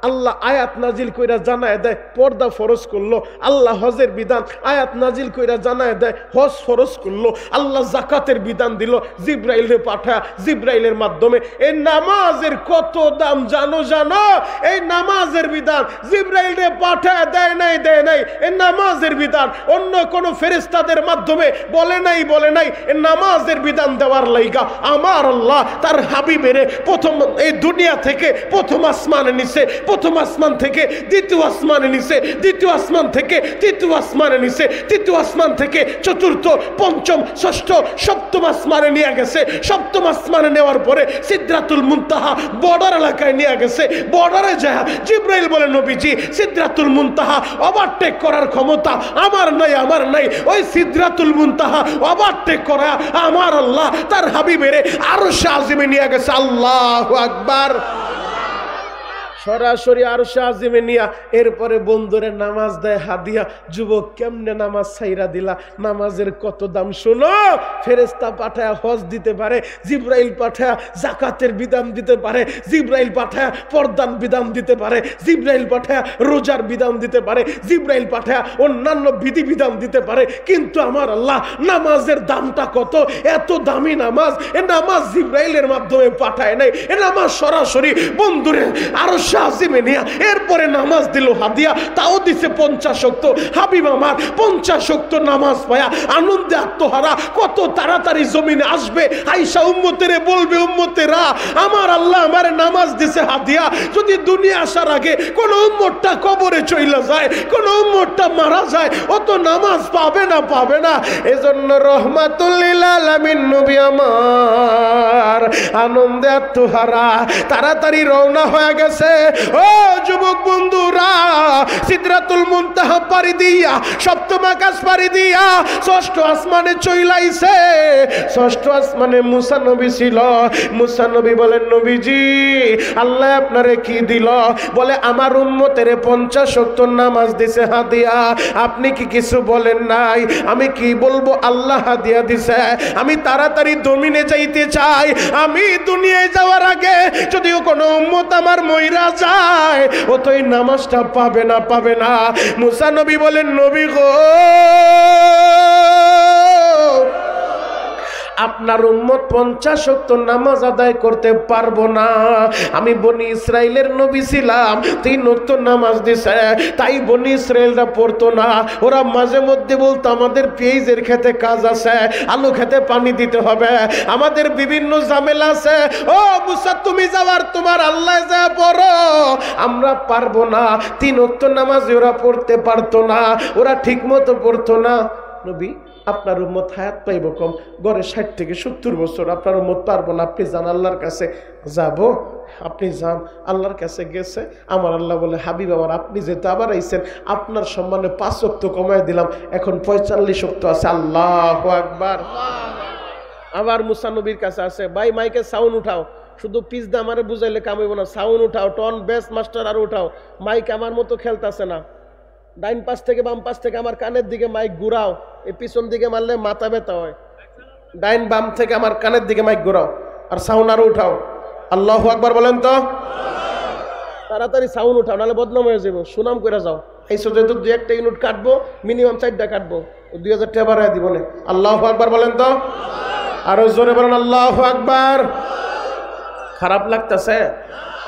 আল্লাহ আয়াত নাজিল কইরা জানায় দেয় পর্দা ফরজ করলো। আল্লাহ হজের বিধান আয়াত নাজিল কইরা জানায় দেয় হজ ফরজ করলো। আল্লাহ যাকাতের বিধান দিল জিব্রাইলে পাঠায়, জিব্রাইলের মাধ্যমে। এই নামাজের কত দাম জানো? জানো এই নামাজের বিধান জিব্রাইলে পাঠায় দেয় নাই, দেয় নাই। এই নামাজের বিধান অন্য কোন ফেরেশতাদের মাধ্যমে বলে নাই, বলে নাই। এই নামাজের বিধান দেওয়ার লাইগা আমার আল্লাহ তার হাবিবের প্রথম এই দুনিয়া থেকে প্রথম আসমানে নিছে, প্রথম আসমান থেকে দ্বিতীয় আসমানে নিছে, দ্বিতীয় আসমান থেকে তৃতীয় আসমানে নিছে, তৃতীয় আসমান থেকে চতুর্থ, পঞ্চম, ষষ্ঠ, সপ্তম আসমানে নিয়ে গেছে। সপ্তম আসমানে নেওয়ার পরে সিদরাতুল মুনতাহা বর্ডার এলাকায় নিয়ে গেছে। বর্ডারে যায় জিব্রাইল বলে, নবীজি সিদরাতুল মুনতাহা ওভারটেক করার ক্ষমতা আমার নাই, আমার নাই। ওই সিদরাতুল মুনতাহা ওভারটেক করা আমার আল্লাহ তার হাবিবের আরশে আজিমে নিয়ে গেছে। আল্লাহু আকবার। সরাসরি আরশে আজিমে নিয়া এরপরে বন্ধুরে নামাজ দেয় হাদিয়া। যুবক, কেমনে নামাজ ছাইরা দিলা? নামাজের কত দাম শোনো। ফেরেশতা পাঠায়া হজ দিতে পারে, জিব্রাইল পাঠায়া যাকাতের বিধান দিতে পারে, জিব্রাইল পাঠায়া পর্দার বিধান দিতে পারে, জিব্রাইল পাঠায়া রোজার বিধান দিতে পারে, জিব্রাইল পাঠায়া অন্যান্য বিধি বিধান দিতে পারে। কিন্তু আমার আল্লাহ নামাজের দামটা কত? এত দামি নামাজ, এ নামাজ জিব্রাইলের মাধ্যমে পাঠায় নাই, এ নামাজ সরাসরি বন্ধুরে আরশ আজিমে নিয়া এরপরে নামাজ দিল হাদিয়া। তাও দিছে 50 ওয়াক্ত। হাবিব আমার 50 ওয়াক্ত নামাজ পায়া আনন্দে আত্মহারা কত তাড়াতাড়ি জমিনে আসবে। আয়েশা উম্মতেরে বলবে, উম্মতেরা আমার আল্লাহ আমার নামাজ দিছে হাদিয়া। যদি দুনিয়া আসার আগে কোন উম্মতটা কবরে চইলা যায়, কোন উম্মতটা মারা যায়, ও তো নামাজ পাবে না, পাবে না। এজন্য রহমাতুল লিল আলামিন নবী আমার আনন্দে আত্মহারা তাড়াতাড়ি রওনা হয়ে গেছে। ও যুবক বন্ধুরা, সিদরাতুল মুনতাহা পাড়ি দিয়া, সপ্তম আকাশ পাড়ি দিয়া ষষ্ঠ আসমানে চইলাইছে। ষষ্ঠ আসমানে মুসা নবী ছিল। মুসা নবী বলেন, নবীজি আল্লাহ আপনারে কি দিল? বলে, আমার উম্মতের 50 ওয়াক্ত নামাজ দিছে হাদিয়া। আপনি কি কিছু বলেন নাই? আমি কি বলবো? আল্লাহ হাদিয়া দিছে। আমি তাড়াতাড়ি জমিনে যাইতে চাই। আমি দুনিয়ায় যাওয়ার আগে যদিও কোনো উম্মত আমার মইরা যায়, ও তো এই নামাজটা পাবে না, পাবে না। মুসা নবী বলেন, নবী গো আপনার উম্মত 50 ওয়াক্ত নামাজ আদায় করতে পারবো না। আমি বনি ইসরাইলের নবী ছিলাম, 3 ওয়াক্ত নামাজ দিছে, তাই বনি ইসরাইলরা পড়তো না। ওরা মাঝে মধ্যে বলতো আমাদের পেঁয়াজের খেতে কাজ আছে, আলু খেতে পানি দিতে হবে, আমাদের বিভিন্ন ঝামেলা আছে। ও মুসা তুমি যাওয়ার তোমার আল্লাহ যা পড়ো, আমরা পারবো না। 3 ওয়াক্ত নামাজ ওরা পড়তে পারতো না, ওরা ঠিক মতো পড়তো না। নবী আপনার উম্মত হায়াত পাইব কম, গড়ে 60 থেকে 70 বছর, আপনার উম্মত পারবো না, আপনি যান আল্লাহর কাছে। যাব, আপনি যান, আল্লাহর কাছে গেছে। আমার আল্লাহ বলে হাবিব আমার আপনি যেহেতু আবার আইছেন, আপনার সম্মানে 5 ওয়াক্ত কমায় দিলাম, এখন 45 ওয়াক্ত আছে। আল্লাহু আকবার। আবার মুসা নবীর কাছে আছে, ভাই মাইকে সাউন্ড উঠাও, শুধু পিস দা আমারে বুঝাইলে কামাইব না, সাউন্ড উঠাও, টন বেস মাস্টার আর উঠাও। মাইক আমার মতো খেলতেছে না, ডাইন পাশ থেকে বাম পাশ থেকে আমার কানের দিকে মাইক ঘুরাও, এই পিছন দিকে মারলে মাথা ব্যথা হয়। ডাইন বাম থেকে আমার কানের দিকে মাইক ঘুরাও, আর সাউন্ড আরো উঠাও। আল্লাহু আকবার বলেন তো, তাড়াতাড়ি সাউন্ড উঠাও, নাহলে বদনাম হয়ে যাবো। সুনাম করে যাও, এই যেহেতু 2-1টা ইউনিট কাটবো, মিনিমাম 4টা কাটবো, 2000 টাকা বাড়ায় দিব না। আল্লাহু আকবার বলেন তো, আরো জোরে বলেন আল্লাহু আকবার। খারাপ লাগতেছে?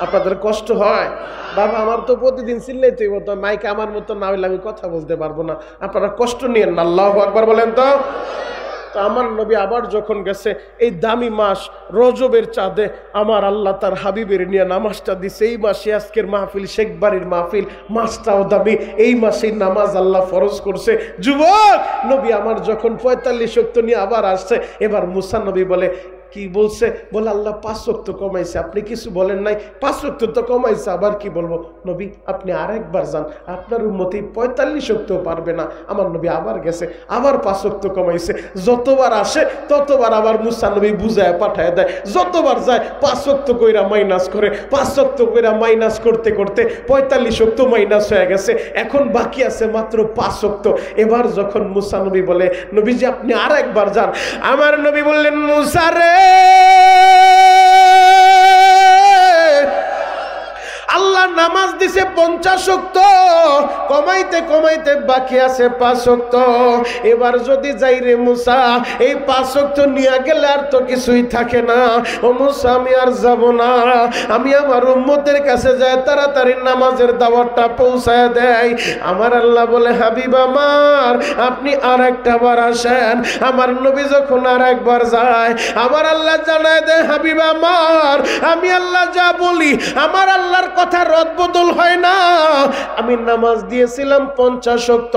আপনাদের কষ্ট হয়? বাবা আমার তো প্রতিদিন চিল্লাইতেই হতো, মাইকে আমার মতো না হইলে আমি কথা বলতে পারবো না, আপনারা কষ্ট নিয়েন না। আল্লাহু আকবার বলেন তো। তো আমার নবী আবার যখন গেছে এই দামি মাস রজবের চাঁদে, আমার আল্লাহ তার হাবিবের নিয়ে নামাজটা দিছে। এই মাসে আজকের মাহফিল শেখ বাড়ির মাহফিল, মাসটাও দামি, এই মাসেই নামাজ আল্লাহ ফরজ করছে। যুবক নবী আমার যখন 45 ওয়াক্ত নিয়ে আবার আসছে, এবার মুসা নবী বলে, কি বলছে? বলে আল্লাহ 5 ওয়াক্ত কমাইছে, আপনি কিছু বলেন নাই, 5 ওয়াক্ত তো কমাইছে, আবার কি বলবো? নবী আপনি আরেকবার যান, আপনার উম্মতি 45 ওয়াক্ত পারবে না। আমার নবী আবার গেছে, আবার 5 ওয়াক্ত কমাইছে। যতবার আসে ততবার আবার মুসা নবী বুঝায় পাঠায় দেয়, যতবার যায় 5 ওয়াক্ত কইরা মাইনাস করে, 5 ওয়াক্ত কইরা মাইনাস করতে করতে 45 ওয়াক্ত মাইনাস হয়ে গেছে, এখন বাকি আছে মাত্র 5 ওয়াক্ত। এবার যখন মুসা নবী বলে, নবীজি আপনি আরেকবার যান, আমার নবী বললেন, মুসা রে আল্লাহ নামাজ দিছে 50 ওয়াক্ত, কমাইতে কমাইতে বাকি আছে 5 ওয়াক্ত। এবার যদি যাই রে মুসা, এই 5 ওয়াক্ত নিয়ে গেলে আর তো কিছুই থাকে না। ও মুসা আমি আর যাব না, আমি আমার উম্মতের কাছে যাই, তাড়াতাড়ি নামাজের দাওয়াতটা পৌঁছায় দেয়। আমার আল্লাহ বলে, হাবিব আমার আপনি আর একটা বার আসেন। আমার নবী যখন আর একবার যায়, আমার আল্লাহ জানায় দেয়, হাবিব আমার আমি আল্লাহ যা বলি আমার আল্লাহর কথা রদ বদল হয় না। আমি নামাজ দিয়েছিলাম 50 ওয়াক্ত,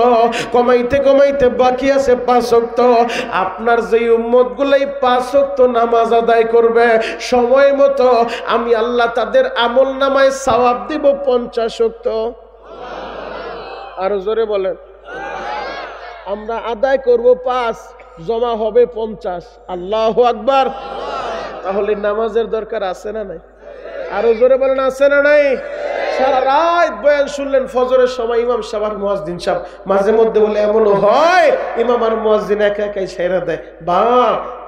কমাইতে কমাইতে বাকি আছে 5 ওয়াক্ত। আপনার যে উম্মত গুলাই 5 ওয়াক্ত নামাজ আদায় করবে সময় মতো, আমি আল্লাহ তাদের আমল নামায় সওয়াব দিব 50 ওয়াক্ত। আরো জোরে বলেন। আমরা আদায় করব 5, জমা হবে 50। আল্লাহু আকবার। তাহলে নামাজের দরকার আছে না নাই? আরো জোরে বলেন, আছে না নাই? সারা রাত বয়ান শুনলেন, ফজরের সময় ইমাম সাহেব আর মুয়াজ্জিন সাহেব মাঝে মধ্যে বলে এমনও হয় ইমাম আর মুয়াজ্জিন একা একাই ছেড়ে দেয়। বা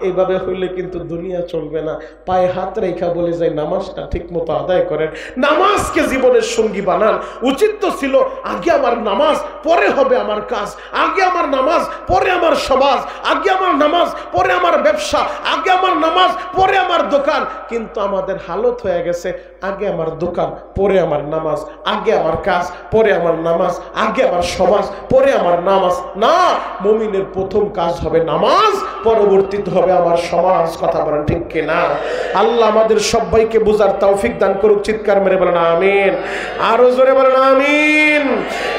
এইভাবে হইলে কিন্তু দুনিয়া চলবে না। পায়ে হাত রেখা বলে যায় নামাজটা ঠিক মতো আদায় করেন, নামাজকে জীবনের সঙ্গী বানান। উচিত তো ছিল আগে আমার নামাজ, পরে হবে আমার কাজ, আগে আমার নামাজ পরে আমার সমাজ, আগে আমার নামাজ পরে আমার ব্যবসা, আগে আমার নামাজ পরে আমার দোকান। কিন্তু আমাদের হালত হয়ে গেছে আগে আমার দোকান পরে আমার নামাজ, আগে আমার কাজ পরে আমার নামাজ, আগে আমার সমাজ পরে আমার নামাজ। না, মুমিনের প্রথম কাজ হবে নামাজ, পরবর্তীতে হবে আমার সমাজ। কথা বলেন ঠিক কিনা? আল্লাহ আমাদের সবাইকে বুঝার তৌফিক দান করুক। চিৎকার মেরে বলেন আমিন। আরো জোরে বলেন আমিন।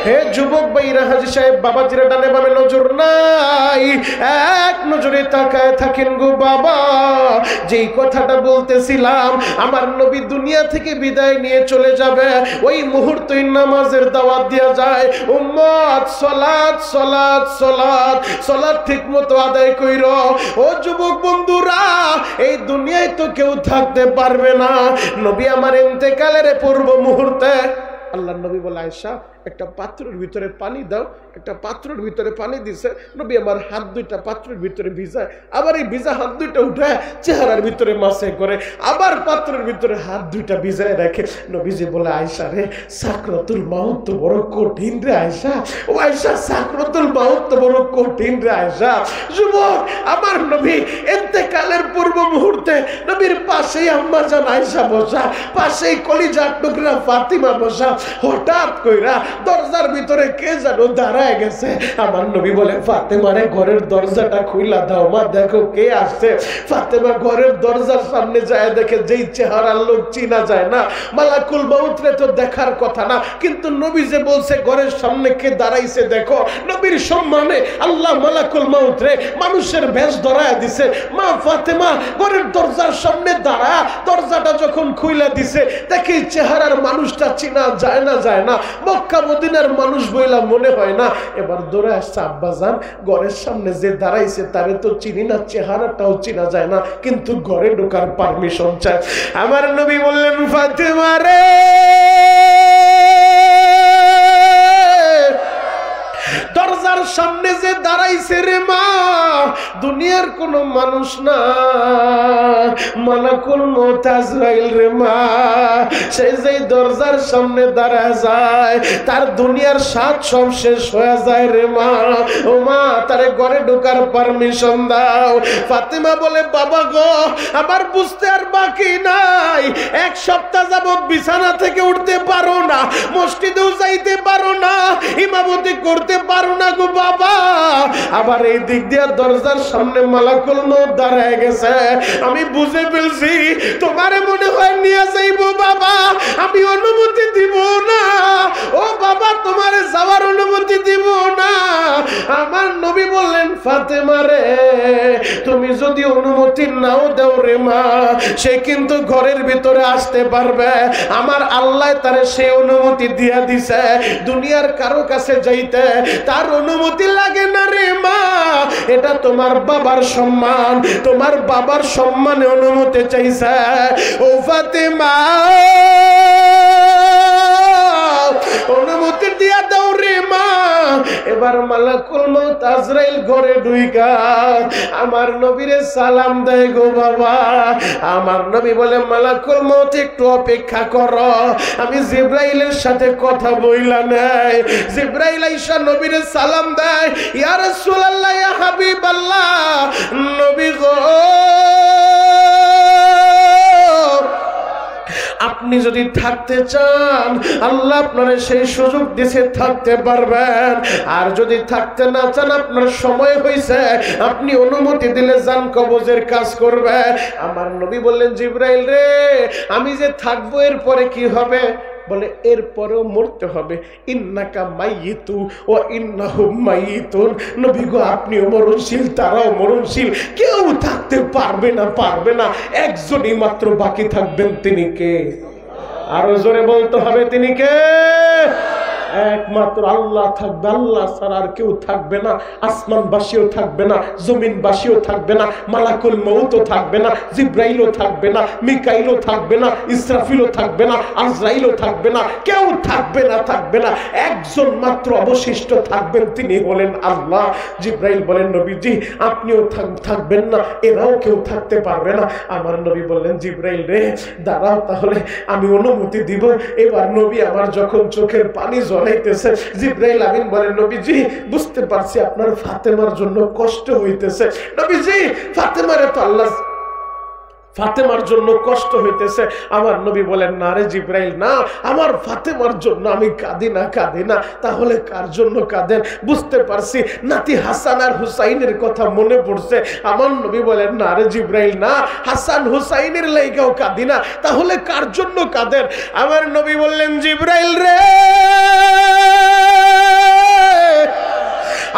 হে যুবক ভাইরা, হাজী সাহেব বাবাজিরা ডানে বামে নজর নাই, এক নজরে তাকায় থাকেন গো বাবা। যেই কথাটা বলতেছিলাম, আমার নবী দুনিয়া থেকে বিদায় নিয়ে চলে যাবে, ওই মুহূর্তেই নামাজের দাওয়াত দেয়া যায়, উম্মত সালাত সালাত সালাত সালাত ঠিকমতো আদায় কইরো। ও যুবক বন্ধুরা, এই দুনিয়ায় তো কেউ থাকতে পারবে না। নবী আমার ইন্তেকালের পূর্ব মুহূর্তে আল্লাহর নবী বলে, আয়েশা একটা পাত্রের ভিতরে পানি দাও। একটা পাত্রের ভিতরে পানি দিছে, নবী আমার হাত দুইটা পাত্রের ভিতরে ভিজায়, আবার এই ভিজা হাত দুইটা উঠায় চেহারার ভিতরে মাসে করে, আবার পাত্রের ভিতরে হাত দুইটা ভিজায় রাখে। নবীজি বলে, আয়েশা রে, সাকরাতুল মাউত তো বড় কঠিন রে আয়েশা। ও আয়েশা, সাকরাতুল মাউত তো বড় কঠিন রে আয়েশা। যুবক, আমার নবী ইন্তেকালের পূর্ব মুহূর্তে নবীর পাশেই আম্মা জান আয়েশা বসা, পাশেই কলিজার টুকরা ফাতিমা বসা। হঠাৎ কইরা দরজার ভিতরে কে যেন দাঁড়ায় গেছে। আমার নবী বলে, ফাতেমা রে, ঘরের দরজাটা খুইলা দাও, মা দেখো কে আসছে। ফাতেমা ঘরের দরজার সামনে যায়, দেখে যেই চেহারার লোক চিনা যায় না, মালাকুল মাউত রে তো দেখার কথা না, কিন্তু নবী যে বলছে ঘরের সামনে কে দাঁড়াইছে দেখো, নবীর সম্মানে আল্লাহ মালাকুল মাউত রে মানুষের বেশ ধরায় দিছে। মা ফাতেমা ঘরের দরজার সামনে দাঁড়া, দরজাটা যখন খুইলা দিছে, দেখি চেহারার মানুষটা চিনা যায় না, মক্কা মদিনার মানুষ বইলা মনে হয় না। এবার দৌড়ে আসছে আব্বাজান, ঘরের সামনে যে দাঁড়াইছে তারে তো চিনি না, চেহারাটাও চিনা যায় না, কিন্তু ঘরে ঢোকার পারমিশন চায়। আমার নবী বললেন, ফাতেমা রে, দরজার সামনে যে দাঁড়াইছে রে মা, দুনিয়ার কোন মানুষ না, মালাকুল মউত আজরাইল রে মা। সে যে দরজার সামনে দাঁড়ায় যায়, তার দুনিয়ার স্বাদ সব শেষ হয়ে যায় রে মা। ও মা, তারে ঘরে ঢোকার পারমিশন দাও। ফাতেমা বলে, বাবা গো, আমার বুঝতে আর বাকি নাই, এক সপ্তাহ যাবত বিছানা থেকে উঠতে পারো না, মসজিদেও যাইতে পারো না, ইমামতি করতে পারো না গো বাবা। আবার এই দিক দিয়ে দরজার সামনে মালাকুল মউত দাঁড়ায় গেছে। আমি বুঝে ফেলছি তোমারে মনে হয় নিয়ে যাইবো বাবা, আমি অনুমতি দিব না। ও বাবা, তোমারে যাওয়ার অনুমতি দিব না। আমার নবী বললেন, ফাতেমা রে, তুমি যদি অনুমতি নাও দাও রে মা, সে কিন্তু ঘরের ভিতরে আসতে পারবে। আমার আল্লাহ তারে সে অনুমতি দিয়া দিছে। দুনিয়ার কারো কাছে যাইতে তার অনুমতি লাগে না রে মা। এটা তোমার বাবার সম্মান, তোমার বাবার সম্মানে অনুমতি চাইছে। ও ফাতেমা, অনুমতি দিয়া দাও রে মা। এবার মালাকুল মউত আজরাইল ঘরে ঢুইকা আমার নবীরে সালাম দেয় গো বাবা। আমার নবী বলে, মালাকুল মউত একটু অপেক্ষা করো, আমি জিবরাইলের সাথে কথা বইলা নাই। জিবরাইল আইসা নবীরে সালাম দেয়, ইয়া রাসূলুল্লাহ, ইয়া হাবিবাল্লাহ, নবী গো, আপনি যদি থাকতে চান আল্লাহ আপনারে সেই সুযোগ দিয়েছে, থাকতে পারবেন। আর যদি থাকতে না চান, আপনার সময় হয়েছে, আপনি অনুমতি দিলে যান, কবজের কাজ করবে। আমার নবী বললেন, জিবরাইল রে, আমি যে থাকবো এরপরে কি হবে? বলে, এরপরেও মরতে হবে। ইন্নাকা মাইয়িতু ওয়া ইন্নাহুম মাইয়িতুন। নবী গো, আপনিও মরণশীল, তারাও মরণশীল, কেউ থাকতে পারবে না। একজনই মাত্র বাকি থাকবেন, তিনি কে? আরো জোরে বলতে হবে, তিনি কে? একমাত্র আল্লাহ থাকবে, আল্লাহ ছাড়া আর কেউ থাকবে না। আসমানবাসীও থাকবে না, জমিনবাসীও থাকবে না, মালাকুল মউতও থাকবে না, জিব্রাইলও থাকবে না, মিকাইলও থাকবে না, ইসরাফিলও থাকবে না, আজরাইলও থাকবে না, কেউ থাকবে না। একজন মাত্র অবশিষ্ট থাকবেন, তিনি হলেন আল্লাহ। জিব্রাইল বলেন, নবীজি আপনিও থাকবেন না, এরাও কেউ থাকতে পারবে না। আমার নবী বললেন, জিব্রাইল রে, দাঁড়াও তাহলে, আমি অনুমতি দিব। এবার নবী আমার যখন চোখের পানি জড়াইতেছে, জিবরাইল আমিন বলেন, নবীজি বুঝতে পারছি আপনার ফাতেমার জন্য কষ্ট হইতেছে। নবীজি, ফাতেমারে তো আল্লাহ, ফাতেমার জন্য কষ্ট হইতেছে। আমার নবী বলেন, না রে জিবরাইল, না, আমার ফাতেমার জন্য আমি কাঁদি না। তাহলে কার জন্য কাঁদেন? বুঝতে পারছি, নাতি হাসান আর হুসাইনের কথা মনে পড়ছে। আমার নবী বলেন, না রে জিবরাইল, না, হাসান হুসাইনের লাইগাও কাঁদি না। তাহলে কার জন্য কাঁদেন? আমার নবী বললেন, জিবরাইল রে,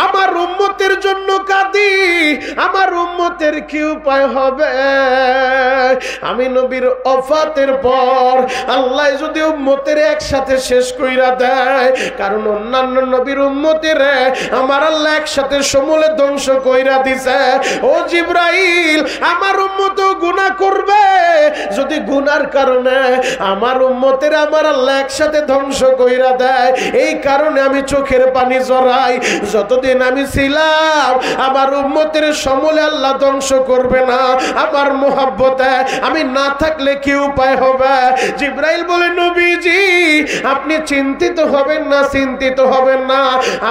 আমার উম্মতের জন্য কাঁদি। আমার উম্মতের কি উপায় হবে? আমি নবীর ওফাতের পর আল্লাহ যদি উম্মতের একসাথে শেষ কইরা দেয়, কারণ অন্যান্য নবীর উম্মতের আমার আল্লাহ একসাথে সমূলে ধ্বংস কইরা দিছে। ও জিবরাইল, আমার উম্মত গুনাহ করবে, যদি যদি গুনার কারণে আমার উম্মতের আমার আল্লাহ একসাথে ধ্বংস কইরা দেয়, এই কারণে আমি চোখের পানি জড়াই। যতদিন আমি ছিলাম আমার উম্মতের সমূলে আল্লাহ ধ্বংস করবে না আমার মোহাব্বতে, আমি না থাকলে কি উপায় হবে? জিবরাইল বলে, নবীজি আপনি চিন্তিত হবেন না, চিন্তিত হবেন না।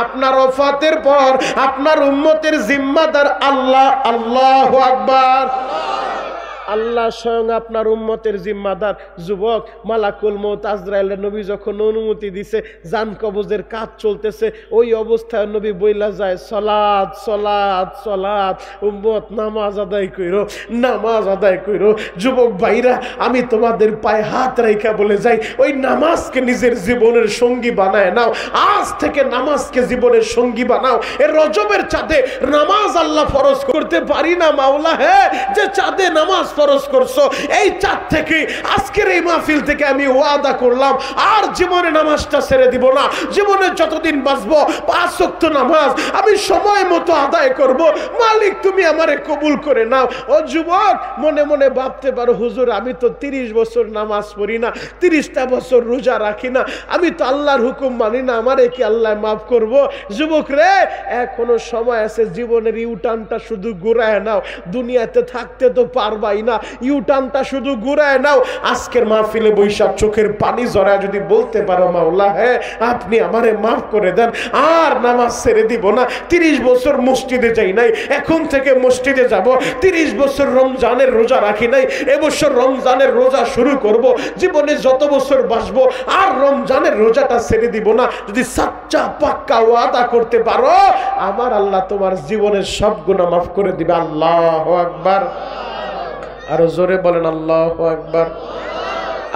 আপনার ওফাতের পর আপনার উম্মতের জিম্মাদার আল্লাহ। আল্লাহু আকবার। আল্লাহ স্বয়ং আপনার উম্মতের জিম্মাদার। যুবক, মালাকুল মউত আজরাইলের নবী যখন অনুমতি দিছে, জান কবজের কাজ চলতেছে, ওই অবস্থায় নবী বইলা যায়, সলাত সলাত সলাত, উম্মত নামাজ আদায় কইরো, নামাজ আদায় কইরো। যুবক ভাইরা, আমি তোমাদের পায়ে হাত রাইখা বলে যাই, ওই নামাজকে নিজের জীবনের সঙ্গী বানায় নাও। আজ থেকে নামাজকে জীবনের সঙ্গী বানাও। এ রজবের চাঁদে নামাজ আল্লাহ ফরজ করতে পারি না মাওলা, হ্যাঁ, যে চাঁদে নামাজ ফরজ করছো, এই চাঁদ থেকে আজকের এই মাহফিল থেকে আমি ওয়াদা করলাম আর জীবনে নামাজটা ছেড়ে দিব না। জীবনে যতদিন বাঁচবো 5 ওয়াক্ত নামাজ আমি সময় মতো আদায় করব। মালিক তুমি আমারে কবুল করে নাও। ও যুবক, মনে মনে ভাবতে পারো, হুজুর আমি তো 30 বছর নামাজ পড়ি না, 30টা বছর রোজা রাখি না, আমি তো আল্লাহর হুকুম মানি না, আমারে কি আল্লাহ মাফ করব? যুবক রে, এখনো সময় আছে। জীবনের ইউটার্নটা শুধু ঘুরায় নাও। দুনিয়াতে থাকতে তো পারবাই না, ইউটার্নটা শুধু ঘুরায় নাও। আজকের মাহফিলে বৈশাখ চোখের পানি জড়ায় যদি বলতে পারো, মাওলা হ্যাঁ আপনি আমারে মাফ করে দেন, আর নামাজ ছেড়ে দিব না। 30 বছর মসজিদে যাই নাই, এখন থেকে মসজিদে যাব। 30 বছর রমজানের রোজা রাখি নাই, এবছর রমজানের রোজা শুরু করব। জীবনে যত বছর বাঁচবো আর রমজানের রোজাটা ছেড়ে দিব না। যদি সাচ্চা পাক্কা ওয়াদা করতে পারো, আমার আল্লাহ তোমার জীবনের সব গুনাহ মাফ করে দিবে। আল্লাহু আকবার। আরো জোরে বলেন আল্লাহু আকবার।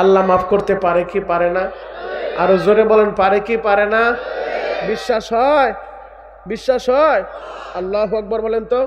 আল্লাহ মাফ করতে পারে কি পারে না? আরো জোরে বলেন, পারে কি পারে না? বিশ্বাস হয়? বিশ্বাস হয়? আল্লাহু আকবার বলেন তো।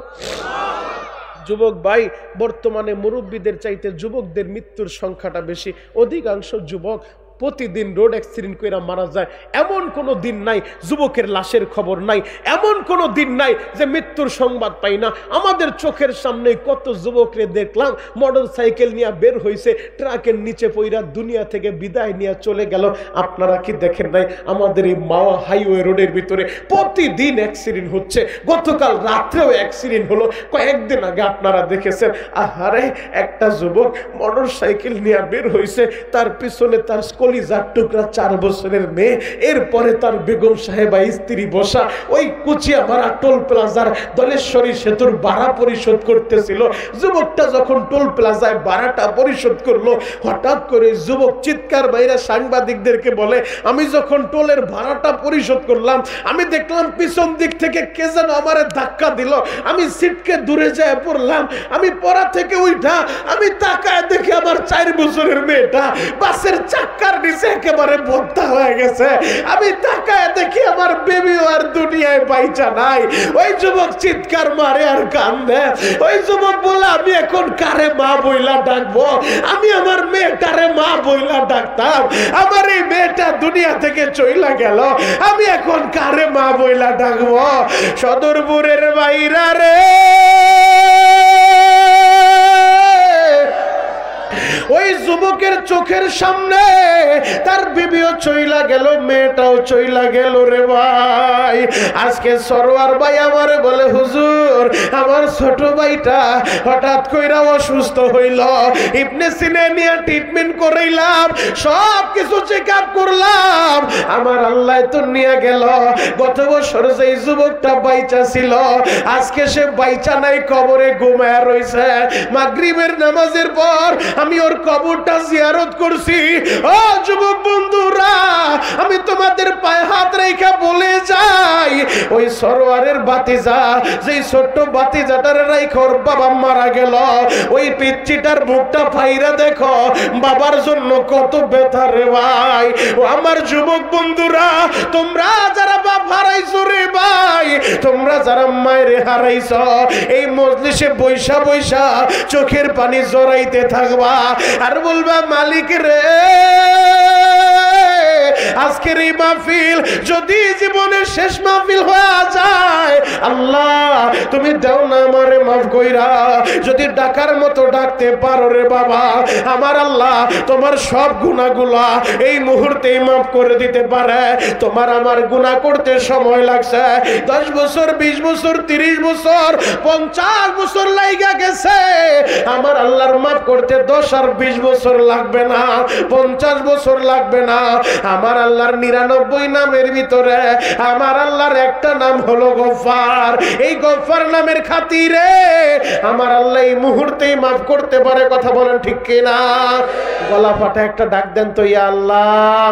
যুবক ভাই, বর্তমানে মুরব্বীদের চাইতে যুবকদের মৃত্যুর সংখ্যাটা বেশি। অধিকাংশ যুবক প্রতিদিন রোড অ্যাক্সিডেন্ট করে মারা যায়। এমন কোনো দিন নাই যুবকের লাশের খবর নাই, এমন কোনো দিন নাই যে মৃত্যুর সংবাদ পাই না। আমাদের চোখের সামনে কত যুবকরে দেখলাম মোটর সাইকেল নিয়ে বের হয়েছে, ট্রাকের নিচে পইরা দুনিয়া থেকে বিদায় নিয়ে চলে গেল। আপনারা কি দেখেন নাই? আমাদের এই মাওয়া হাইওয়ে রোডের ভিতরে প্রতিদিন অ্যাক্সিডেন্ট হচ্ছে। গতকাল রাত্রেও অ্যাক্সিডেন্ট হলো, কয়েকদিন আগে আপনারা দেখেছেন। আহারে, একটা যুবক মোটর সাইকেল নিয়ে বের হয়েছে, তার পিছনে তার কলিজার টুকরা 4 বছরের মেয়ে, এরপরে তার বেগম সাহেবা স্ত্রী বসা। ওই কুচিয়া মারা টোল প্লাজার দলেশ্বরী সেতুর ভাড়া পরিশোধ করতেছিল। যুবকটা যখন টোল প্লাজায় ভাড়াটা পরিশোধ করলো, হঠাৎ করে যুবক চিৎকার বাইরে সাংবাদিকদেরকে বলে, আমি যখন টোলের ভাড়াটা পরিশোধ করলাম, আমি দেখলাম পিছন দিক থেকে কে যেন আমারে ধাক্কা দিল, আমি সিটকে দূরে যায় পড়লাম। আমি পড়া থেকে উঠা আমি তাকায় দেখি আমার 4 বছরের মেয়েটা বাসের চাক্কার নিচে একেবারে বদ্ধা হয়ে গেছে। আমি তাকায় দেখি আমার বেবিও আর দুনিয়ায় বাইচা নাই। ওই যুবক চিৎকার মারে আর কান্দে। ওই যুবক বলে, আমি এখন কারে মা বইলা ডাকবো? আমি আমার মেয়েটারে মা বইলা ডাকতাম, আমার এই মেয়েটা দুনিয়া থেকে চইলা গেল, আমি এখন কারে মা বইলা ডাকবো? সদরপুরের বাইরা রে, ওই যুবকের চোখের সামনে তার বিবিও চইলা গেল, মেয়েটাও চইলা গেল রে ভাই। আজকে সরোয়ার ভাই আমারে বলে, হুজুর আমার ছোট ভাইটা হঠাৎ কইরা অসুস্থ হইল, ইবনে সিনা নিয়ে ট্রিটমেন্ট করাইলাম, সব কিছু চেক আপ করলাম, আমার আল্লাহ তো নিয়ে গেল। গত বছর যেই যুবকটা বাইচা ছিল, আজকে সে বাইচা নাই, কবরে ঘুমায়া রইছে। মাগরিবের নামাজের পর আমি ওর কবরটা জিয়ারত করছি। ও যুবক বন্ধুরা, আমি তোমাদের পায়ে হাত রেখে বলে যাই, ওই সরোয়ারের বাতিজা, যেই ছোট্ট বাতিজাটার রাইখে ওর বাবা মারা গেল, ওই পিচ্চিটার মুখটা ফাইরা দেখো, বাবার জন্য কত ব্যথা রে ভাই। ও আমার যুবক বন্ধুরা, তোমরা যারা বাপ হারাইছো রে ভাই, তোমরা যারা মায়ের হারাইছো, এই মজলিসে বৈশা বৈশা চোখের পানি জড়াইতে থাকবা আর বলবা, মালিক রে আজকে আজকের এই মাহফিল যদি জীবনের শেষ মাহফিল হয়ে যায়, আল্লাহ তুমি দাও না আমারে মাফ কইরা। যদি ডাকার মতো ডাকতে পারো রে বাবা আমার আল্লাহ, তোমার সব গুনাহগুলা এই মুহূর্তেই মাফ করে দিতে পারে। তোমার আমার গুনাহ করতে সময় লাগছে 10 বছর, 20 বছর, 30 বছর, 50 বছর লাগা গেছে। আমার আল্লাহর মাফ করতে 10 আর 20 বছর লাগবে না, 50 বছর লাগবে না। আমার আল্লাহর 99 নামের ভিতরে আমার আল্লাহর একটা নাম হলো গফফার। এই গফফার নামের খাতিরে আমার আল্লাহ এই মুহূর্তেই মাফ করতে পারে। কথা বলেন ঠিক কিনা? গলা ফাটা একটা ডাক দেন তো, ইয়া আল্লাহ।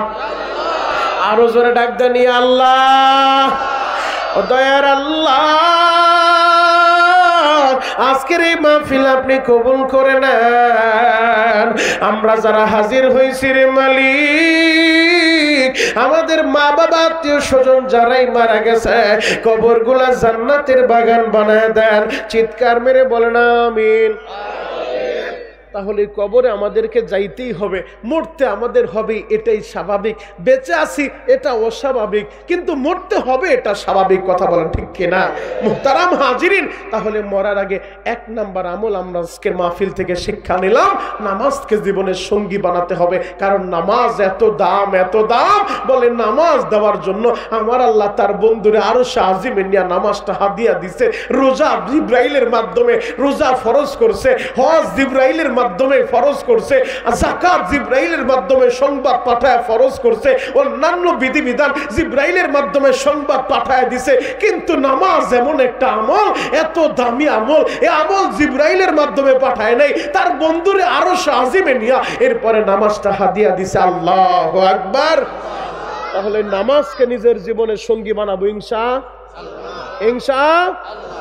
আরো জোরে ডাক দেন, ইয়া আল্লাহ। ও দয়ার আল্লাহ, আজকের এই মাহফিল আপনি কবুল করে নেন। আমরা যারা হাজির হয়েছি রে মালিক, আমাদের মা বাবা আত্মীয় স্বজন যারাই মারা গেছে, কবরগুলা জান্নাতের বাগান বানায় দেন। চিৎকার মেরে বলেন আমিন। তাহলে কবরে আমাদেরকে যাইতেই হবে, মরতে আমাদের হবে, এটাই স্বাভাবিক। বেঁচে আছি এটা অস্বাভাবিক, কিন্তু মরতে হবে এটা স্বাভাবিক। কথা বলেন ঠিক কিনা? মুহতারাম হাজিরিন, তাহলে মরার আগে 1 নাম্বার আমল আমরা আজকের মাহফিল থেকে শিক্ষা নিলাম, নামাজকে জীবনের সঙ্গী বানাতে হবে। কারণ নামাজ এত দাম, এত দাম, বলে নামাজ দেওয়ার জন্য আমার আল্লাহ তার বন্ধুরে আরো আজিমে নিয়ে নামাজটা হাদিয়া দিছে। রোজা জিবরাইলের মাধ্যমে রোজা ফরজ করছে, হজ জিবরাইলের মাধ্যমে ফরজ করছে, যাকাত জিবরাইলের মাধ্যমে সংবাদ পাঠায় ফরজ করছে, অন্যান্য বিধিবিধান জিবরাইলের মাধ্যমে সংবাদ পাঠায় দিছে। কিন্তু নামাজ এমন একটা আমল, এত দামি আমল, এই আমল জিবরাইলের মাধ্যমে পাঠায় নাই, তার বন্ধুরে আরো আজিমে নিয়া এরপরে নামাজটা হাদিয়া দিছে। আল্লাহু আকবার। তাহলে নামাজকে নিজের জীবনের সঙ্গী বানাবো ইনশাআল্লাহ, ইনশাআল্লাহ।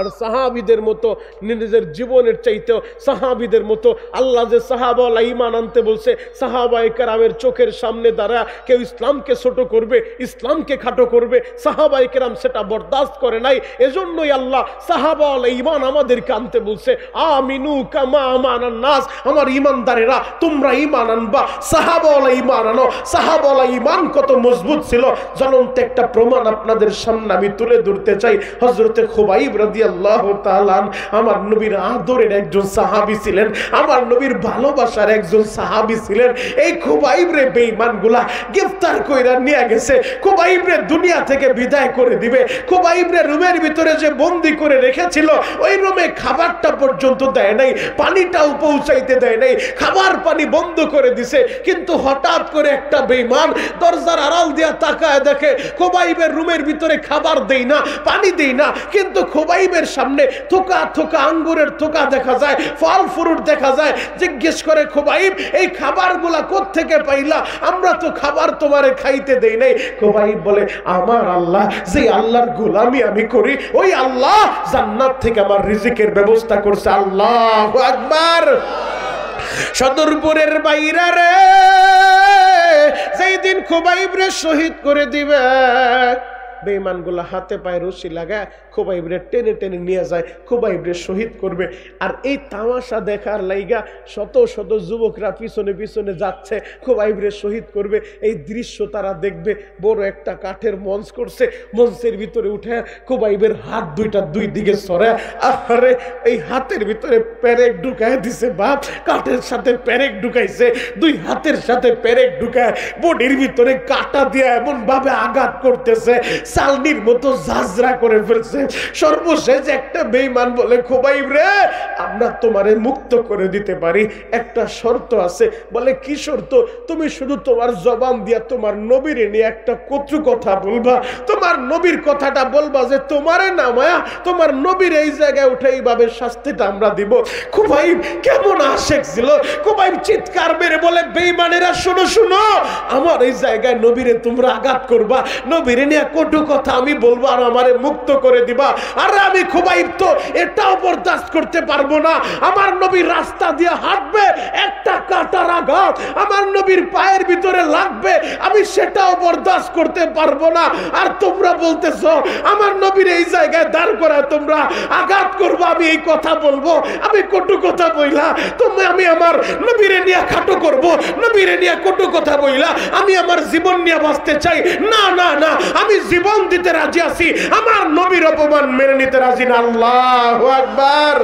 আর সাহাবীদের মতো নিজের জীবনের চাইতেও সাহাবীদের মতো আল্লাহ যে সাহাবাওয়ালা ঈমান আনতে বলছে, সাহাবায়ে কেরামের চোখের সামনে দাঁড়া কেউ ইসলামকে ছোট করবে, ইসলামকে খাটো করবে, সাহাবায়ে কেরাম সেটা বরদাস্ত করে নাই। এজন্যই আল্লাহ সাহাবাওয়ালা ঈমান আমাদেরকে আনতে বলছে, আমিনু কামা আমানান নাস। আমার ঈমানদারেরা তোমরা ঈমান আনবা, সাহাবাওয়ালা ঈমান আনো। সাহাবাওয়ালা ঈমান কত মজবুত ছিল, জ্বলন্ত একটা প্রমাণ আপনাদের সামনে আমি তুলে ধরতে চাই। হযরতে খুবাইব রাদিয়াল্লাহু তাআলা আমার নবীর আদরের একজন সাহাবী ছিলেন, আমার নবীর ভালোবাসার একজন সাহাবী ছিলেন। এই খুবাইব রে বেঈমানগুলা গ্রেফতার কইরা নিয়ে গেছে, খুবাইব রে দুনিয়া থেকে বিদায় করে দিবে। খুবাইব রে রুমের ভিতরে যে বন্দী করে রেখেছিল, ওই রুমে খাবারটা পর্যন্ত দেয় নাই, পানিটাও পৌঁছাইতে দেয় নাই, খাবার পানি বন্ধ করে দিছে। কিন্তু হঠাৎ করে একটা বেঈমান দরজার আড়াল দিয়া তাকায় দেখে খুবাইবের রুমের ভিতরে খাবার দেই না, পানি দেই না, কিন্তু খুবাইবের সামনে থোকা থোকা আঙ্গুরের থোকা দেখা যায়, ফল ফ্রুট দেখা যায়। জিজ্ঞেস করে খুবাইব এই খাবারগুলা কোত্থেকে পাইলা? আমরা তো খাবার তোমারে খাইতে দেই নাই। খুবাইব বলে আমার আল্লাহ, যে আল্লাহর গোলামি আমি করি, ওই আল্লাহ জান্নাত থেকে আমার রিজিকের ব্যবস্থা করছে। আল্লাহু আকবার। সদরপুরের বাইরা রে, যেই দিন খুবাইব রে শহীদ করে দিবে, বেঈমানগুলা হাতে পায়ে রশি লাগায় খুবাইবরে টেনে টেনে নিয়ে যায়, খুবাইবরে শহীদ করবে। আর এই তামাশা দেখার লাইগা শত শত যুবকরা পিছনে পিছনে যাচ্ছে, খুবাইবরে শহীদ করবে। এই দৃশ্য তারা দেখবে। বড় একটা কাঠের মঞ্চ করছে, মঞ্চের ভিতরে উঠে খুবাইবের হাত দুইটা দুই দিকে সরায়, আরে এই হাতের ভিতরে পেরেক ঢুকায় দিছে বাপ, কাঠের সাথে পেরেক ঢুকাইছে, দুই হাতের সাথে পেরেক ঢুকায় বডির ভিতরে কাটা দিয়ে এমন ভাবে আঘাত করতেছে, চালনির মতো ঝাঁঝরা করে ফেলছে। সর্বশেষ একটা বেঈমান বলে খুবাইব রে, আমরা তোমারে মুক্ত করে দিতে পারি, একটা শর্ত আছে। বলে কি শর্ত? তুমি শুধু তোমার জবান দিয়া তোমার নবীর নিয়ে একটা কটু কথা বলবা, তোমার নবীর কথাটা বলবা যে তোমারে নামায়া তোমার নবীর এই জায়গায় উঠে এইভাবে শাস্তিটা আমরা দিব। খুবাইব কেমন আশেক ছিল! খুবাইব চিৎকার মেরে বলে বেঈমানেরা শোনো শোনো, আমার এই জায়গায় নবীরে তোমরা আঘাত করবা, নবীরে নিয়ে কটু কটু কথা আমি বলবো আর আমারে মুক্ত করে দিবা। আর আমি খুবাইব তো এটাও বরদাস্ত করতে পারবো না, আমার নবীর রাস্তা দিয়ে হাঁটবে, একটা কাঁটার আঘাত আমার নবীর পায়ের ভিতরে লাগবে, আমি সেটাও বরদাস্ত করতে পারবো না। আর তোমরা বলতেছো আমার নবীর এই জায়গায় দাঁড় করা তোমরা আঘাত করবো, আমি এই কথা বলবো, আমি কটু কথা বইলা তুমি আমি আমার নবীরে নিয়ে খাটো করবো, নবীরে নিয়ে কটু কথা বইলা আমি আমার জীবন নিয়ে বাঁচতে চাই? না না না, আমি জীবন দিতে রাজি আছি, আমার নবীর অপমান মেনে নিতে রাজি না। আল্লাহু আকবার।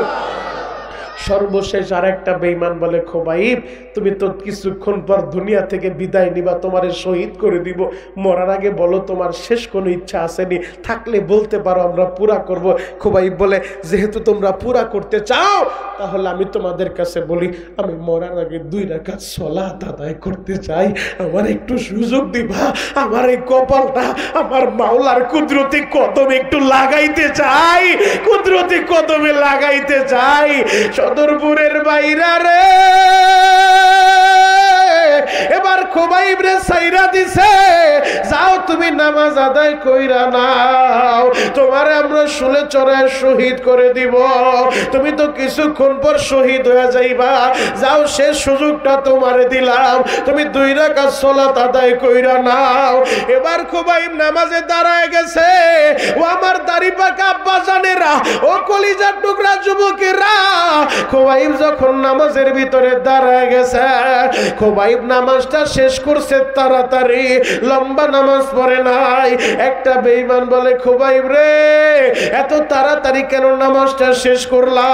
সর্বশেষ আর একটা বেঈমান বলে, খোবাইব তুমি তো কিছুক্ষণ পর দুনিয়া থেকে বিদায় নিবা, তোমারে শহীদ করে দিব, মরার আগে বলো তোমার শেষ কোনো ইচ্ছা আসেনি, থাকলে বলতে পারো, আমরা পুরা করব। খোবাইব বলে, যেহেতু তোমরা পুরা করতে চাও তাহলে আমি তোমাদের কাছে বলি, আমি মরার আগে 2 রাকাত সালাত আদায় করতে চাই, আমার একটু সুযোগ দিবা, আমার এই কপালটা আমার মাওলার কুদরতি কদমে একটু লাগাইতে চাই, কুদরতি কদমে লাগাইতে চাই। সদরপুরের বাইরা রে এবার খোবাইব রে সাইরা দিছে, যাও তুমি নামাজ আদায় কইরা নাও, তোমারে আমরা শুলে চড়ায় শহীদ করে দিব, তুমি তো কিছুক্ষণ পর শহীদ হয়ে যাইবা, যাও শেষ সুযোগটা তোমারে দিলাম, তুমি 2 রাকাত সালাত আদায় কইরা নাও। এবার খোবাইব নামাজে দাঁড়ায় গেছে। ও আমার দাড়ি পাকা আব্বা জানেরা, ও কলিজার টুকরা যুবকেরা, খোবাইব যখন নামাজের ভিতরে দাঁড়ায় গেছে, খোবাইব নামাজটা শেষ করছে তাড়াতাড়ি, লম্বা নামাজ পড়ে নাই। একটা বেঈমান বলে, খোবাইব রে এত তাড়াতাড়ি কেন নামাজটা শেষ করলা?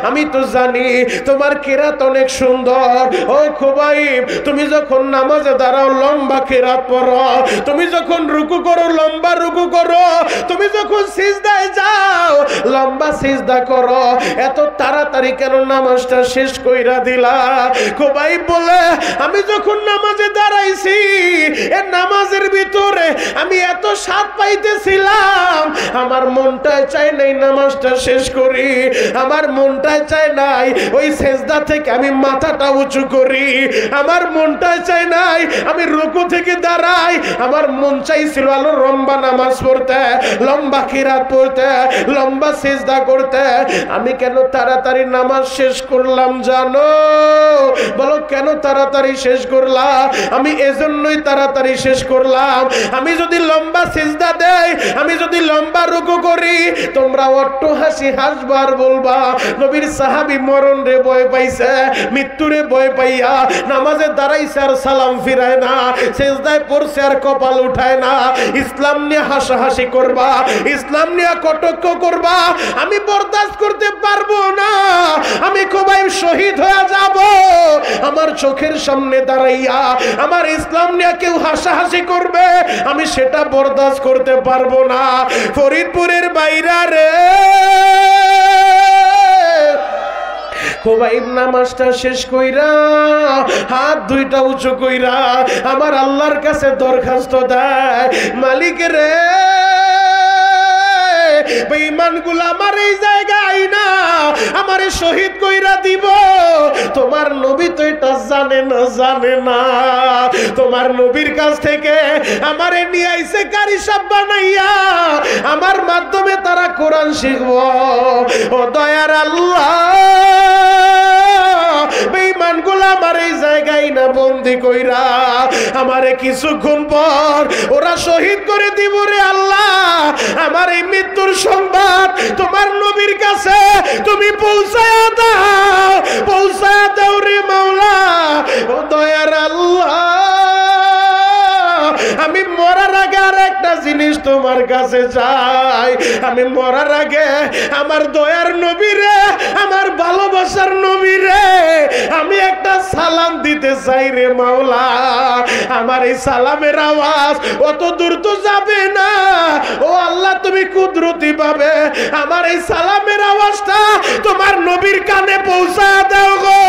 আমি তো জানি তোমার কেরাত অনেক সুন্দর। ও খোবাইব, তুমি যখন নামাজে দাঁড়াও লম্বা কেরাত পড়ো, তুমি যখন রুকু করো লম্বা রুকু করো, তুমি যখন সিজদায় যাও লম্বা সিজদা করো, এত তাড়াতাড়ি কেন নামাজটা শেষ কইরা দিলা? খোবাইব বলে, আমি যখন নামাজে দাঁড়াইছি এ নামাজের ভিতরে আমি এত স্বাদ পাইতেছিলাম, আমার মনটাই চাই নাই নামাজটা শেষ করি, আমার মনটাই চাই নাই ওই সেজদা থেকে আমি মাথাটা উঁচু করি, আমার মনটাই চাই নাই আমি রুকু থেকে দাঁড়াই, আমার মন চাইছিল আলো লম্বা নামাজ পড়তে, লম্বা কিরাত পড়তে, লম্বা সিজদা করতে। আমি কেন তাড়াতাড়ি নামাজ শেষ করলাম জানো? বলো কেন তাড়াতাড়ি শেষ করলাম? আমি এজন্যই তাড়াতাড়ি শেষ করলাম, আমি যদি লম্বা সিজদা দেই, আমি যদি লম্বা রুকু করি, তোমরা অট্ট হাসি হাসবার বলবা নবীর সাহাবী মরণ রে ভয় পাইছে, মৃত্যুরে ভয় পাইয়া নামাজে দাঁড়াইছে আর সালাম ফিরায় না, সিজদায় পড়ছে আর কপাল উঠায় না, ইসলাম নিয়ে হাসাহাসি করবা, ইসলাম নিয়ে কটাক্ষ করবা, আমি বরদাস্ত করতে পারবো না, আমি খোবাইব শহীদ হয়ে যাব। আমার চোখের সামনে দাঁড়াইয়া আমার ইসলাম নিয়ে কেউ হাসাহাসি করবে, আমি সেটা বরদাস্ত করতে পারবো না। ফরিদপুরের বাইরা রে খোবাইব নামাজটা শেষ কইরা হাত 2টা উঁচু কইরা আমার আল্লাহর কাছে দরখাস্ত দেয়, মালিক রে বেঈমানগুলো আমার এই জায়গায় না আমারে শহীদ কইরা দিব, তোমার নবী তো এটা জানে না, জানে না তোমার নবীর কাছ থেকে আমারে নিয়ে আইছে কারি সাহেব বানাইয়া, আমার মাধ্যমে তারা কোরআন শিখবো। ও দয়ার আল্লাহ, বেঈমানগুলো আমার এই জায়গায় না বন্দি কইরা আমারে কিছুক্ষণ পর ওরা শহীদ করে দিব রে আল্লাহ, আমার এই মৃত্যুর সংবাদ তোমার নবীর কাছে তুমি পৌঁছায়া দাও, পৌঁছায়া দাও রে মাওলা। ও দয়ার আল্লাহ, আমি মরার আগে আর একটা জিনিস তোমার কাছে চাই, আমি মরার আগে আমার দয়ার নবীরে, আমার ভালোবাসার নবীরে আমি একটা সালাম দিতে চাই রে মাওলা। আমার এই সালামের আওয়াজ অত দূর তো যাবে না, ও আল্লাহ তুমি কুদরতি ভাবে আমার এই সালামের আওয়াজটা তোমার নবীর কানে পৌঁছা দাও গো,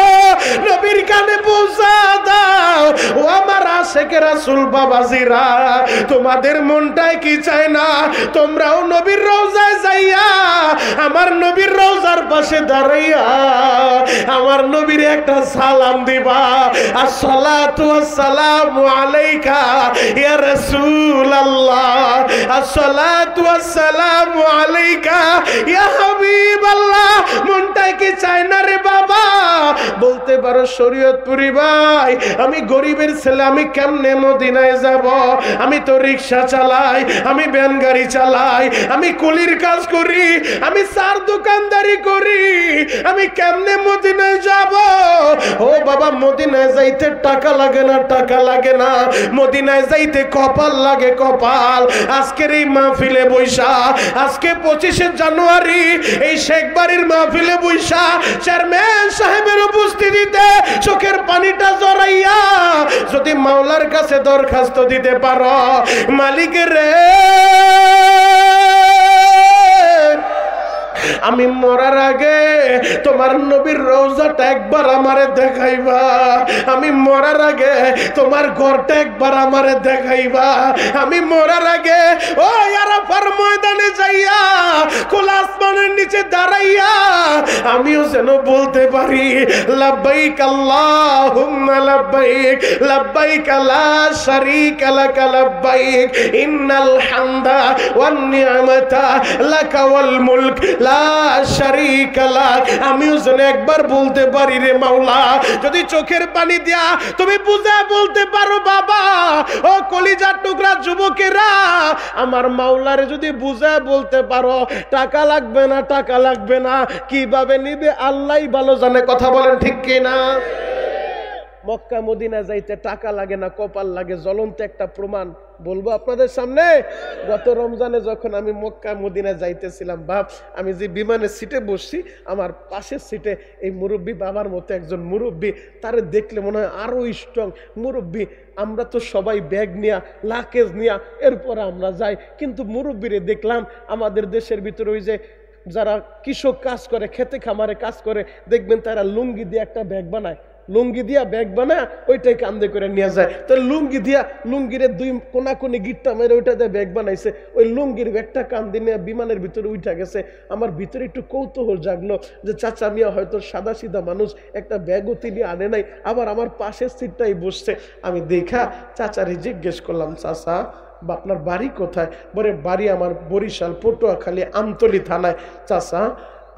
নবীর কানে পৌঁছা দাও। ও আমার আশেকে রাসূল বাবাজিরা, তোমাদের মনটাই কি চায় না তোমরাও নবীর রওজায় যাইয়া আমার নবীর রওজার পাশে দাঁড়াইয়া আমার নবীর একটা সালাম দিবা, আসসালাতু ওয়াসসালামু আলাইকা ইয়া রাসূলুল্লাহ, আসসালাতু ওয়াসসালামু আলাইকা ইয়া হাবিবাল্লাহ। মনটাই কি চায় না রে বাবা? বলতে পারো শরীয়তপুরি ভাই, আমি গরিবের ছেলে, আমি কেমনে মদিনায় যাব? আমি তো রিকশা চালাই, আমি ভ্যান গাড়ি চালাই, আমি কুলির কাজ করি, আমি চার দোকানদারি করি, আমি কেমনে মদিনায় যাব? ও বাবা, মদিনায় যাইতে টাকা লাগে না, টাকা লাগে না, মদিনায় যাইতে কপাল লাগে, কপাল। আজকের এই মাহফিলে বৈশা, আজকে 25শে জানুয়ারি এই শেখ বাড়ির মাহফিলে বৈশা চেয়ারম্যান সাহেবের উপস্থিতিতে চোখের পানিটা জড়াইয়া যদি মাওলার কাছে দরখাস্ত দিতে পারো, মালিকের রে আমি মরার আগে তোমার নবীর রওজাটা একবার আমারে দেখাইবা, আমি মরার আগে তোমার ঘরটা একবার আমারে দেখাইবা, আমি মরার আগে ও আরাফার ময়দানে যাইয়া খোলা আসমানের নিচে দাঁড়াইয়া আমিও যেন বলতে পারি লাব্বাইক আল্লাহুম্মা লাব্বাইক, লাব্বাইক লা শারীকা লাক লাব্বাইক, ইন্নাল হামদা ওয়ান নি'মাতা লাকা ওয়াল মুলক লা শারীকা লাক। আমিও যেন একবার বলতে পারি রে মাওলা, যদি চোখের পানি দিয়া তুমি বুঝা বলতে পারো বাবা, ও কলিজার টুকরা যুবকেরা, আমার মাওলারে যদি বুঝা বলতে পারো, টাকা লাগবে না, টাকা লাগবে না, কিভাবে নিবে আল্লাহই ভালো জানে। কথা বলেন ঠিক কি না? মক্কা মদিনা যাইতে টাকা লাগে না, কপাল লাগে। জ্বলন্ত একটা প্রমাণ বলবো আপনাদের সামনে। গত রমজানে যখন আমি মক্কা মদিনা যাইতেছিলাম, বাপ, আমি যে বিমানের সিটে বসছি, আমার পাশের সিটে এই মুরব্বী বাবার মতো একজন মুরব্বী, তারে দেখলে মনে হয় আরো স্ট্রং মুরব্বী। আমরা তো সবাই ব্যাগ নিয়া, লাকেজ নিয়া এরপরে আমরা যাই, কিন্তু মুরব্বীরে দেখলাম আমাদের দেশের ভিতরে ওই যে যারা কৃষক কাজ করে, খেতে খামারে কাজ করে, দেখবেন তারা লুঙ্গি দিয়ে একটা ব্যাগ বানায়, লুঙ্গি দিয়া ব্যাগ বানায় ওইটাই কান্দে করে নিয়ে যায়। তো লুঙ্গি দিয়া, লুঙ্গিরে দুই কোনাকুনি গিট্টা মেরে ওইটা দিয়ে ব্যাগ বানাইছে, ওই লুঙ্গির ব্যাগটা কান্দি নিয়ে বিমানের ভিতরে উঠা গেছে। আমার ভিতরে একটু কৌতূহল জাগলো যে চাচা মিয়া হয়তো সাদা সিধা মানুষ, একটা ব্যাগও তিনি আনে নাই, আবার আমার পাশের সিটটাই বসছে। আমি দেখা চাচারে জিজ্ঞেস করলাম, চাচা বা আপনার বাড়ি কোথায়? বলে বাড়ি আমার বরিশাল পটুয়াখালী আমতলী থানায়। চাচা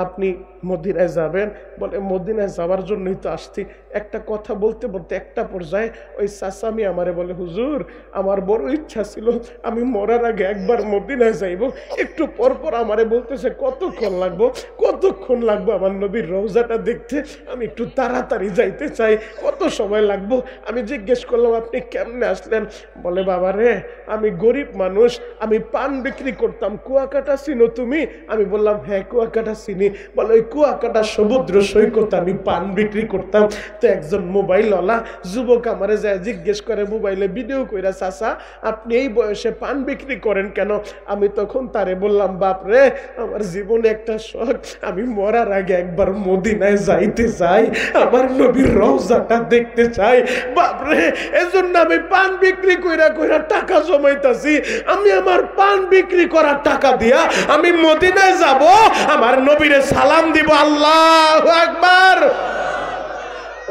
আপনি মদিনায় যাবেন? বলে মদিনায় যাওয়ার জন্যই তো আসছি। একটা কথা বলতে বলতে একটা পর্যায়ে ওই চাচামি আমারে বলে, হুজুর আমার বড় ইচ্ছা ছিল আমি মরার আগে একবার মদিনায় যাইব। একটু পর পর আমারে বলতেছে কতক্ষণ লাগবো, কতক্ষণ লাগবো আমার নবীর রওজাটা দেখতে, আমি একটু তাড়াতাড়ি যাইতে চাই, কত সময় লাগবো? আমি জিজ্ঞেস করলাম আপনি কেমনে আসলেন? বলে বাবা রে, আমি গরিব মানুষ, আমি পান বিক্রি করতাম, কুয়াকাটা চিনো তুমি? আমি বললাম হ্যাঁ কুয়াকাটা চিনি। বলে ওই কুয়াকাটা সমুদ্র সৈকতে আমি পান বিক্রি করতাম। তো একজন মোবাইলওয়ালা যুবক আমারে যায় জিজ্ঞেস করে, মোবাইলে ভিডিও কইরা, চাচা আপনি এই বয়সে পান বিক্রি করেন কেন? আমি তখন তারে বললাম, বাপ রে আমার জীবনে একটা শখ, আমি মরার আগে একবার মদিনায় যাইতে চাই, আমার নবীর রওজাটা দেখতে চাই। বাপ রে, এজন্য আমি পান বিক্রি কইরা কইরা টাকা জমাইতাছি। আমি আমার পান বিক্রি করার টাকা দিয়া আমি মদিনায় যাব, আমার নবীরে সালাম দিব। আল্লাহু আকবার।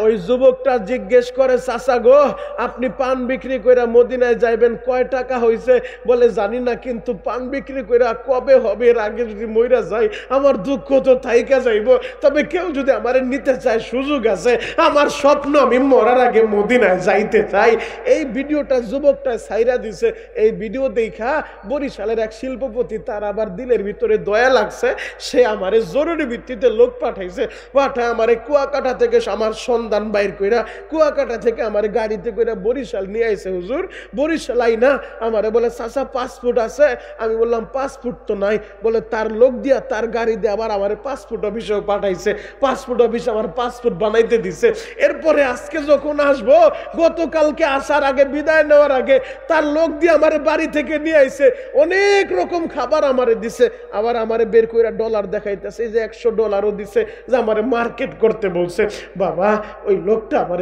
ওই যুবকটা জিজ্ঞেস করে, চাচা গো আপনি পান বিক্রি কইরা মদিনায় যাইবেন, কয় টাকা হইছে? বলে জানি না, কিন্তু পান বিক্রি কইরা কবে হবে, এর আগে যদি মইরা যাই আমার দুঃখ তো থাইকা যাইব। তবে কেউ যদি আমারে নিতে চায় সুযোগ আছে, আমার স্বপ্ন আমি মরার আগে মদিনায় যাইতে চাই। এই ভিডিওটা যুবকটা ছাইরা দিছে। এই ভিডিও দেখা বরিশালের এক শিল্পপতি, তার আবার দিলের ভিতরে দয়া লাগছে, সে আমারে জরুরি ভিত্তিতে লোক পাঠাইছে। পাঠায় আমারে কুয়াকাটা থেকে আমার সন্ধান বাইর কইরা, কুয়াকাটা থেকে আমার গাড়িতে কইরা বরিশাল নিয়ে আইছে। হুজুর বরিশাল আইনা আমারে বলে, চাচা পাসপোর্ট আছে? আমি বললাম পাসপোর্ট তো নাই। বলে তার লোক দিয়া, তার গাড়ি দিয়ে আবার আমার পাসপোর্ট অফিসেও পাঠাইছে, পাসপোর্ট অফিস আমার পাসপোর্ট বানাইতে দিছে। এরপরে আজকে যখন আসবো, গতকালকে আসার আগে, বিদায় নেওয়ার আগে তার লোক দিয়ে আমার বাড়ি থেকে নিয়ে আইছে, অনেক রকম খাবার আমারে দিছে, আবার আমারে বের কইরা ডলার দেখাইতেছে, যে $100ও দিছে, যে আমারে মার্কেট করতে বলছে। বাবা ওই লোকটা আমার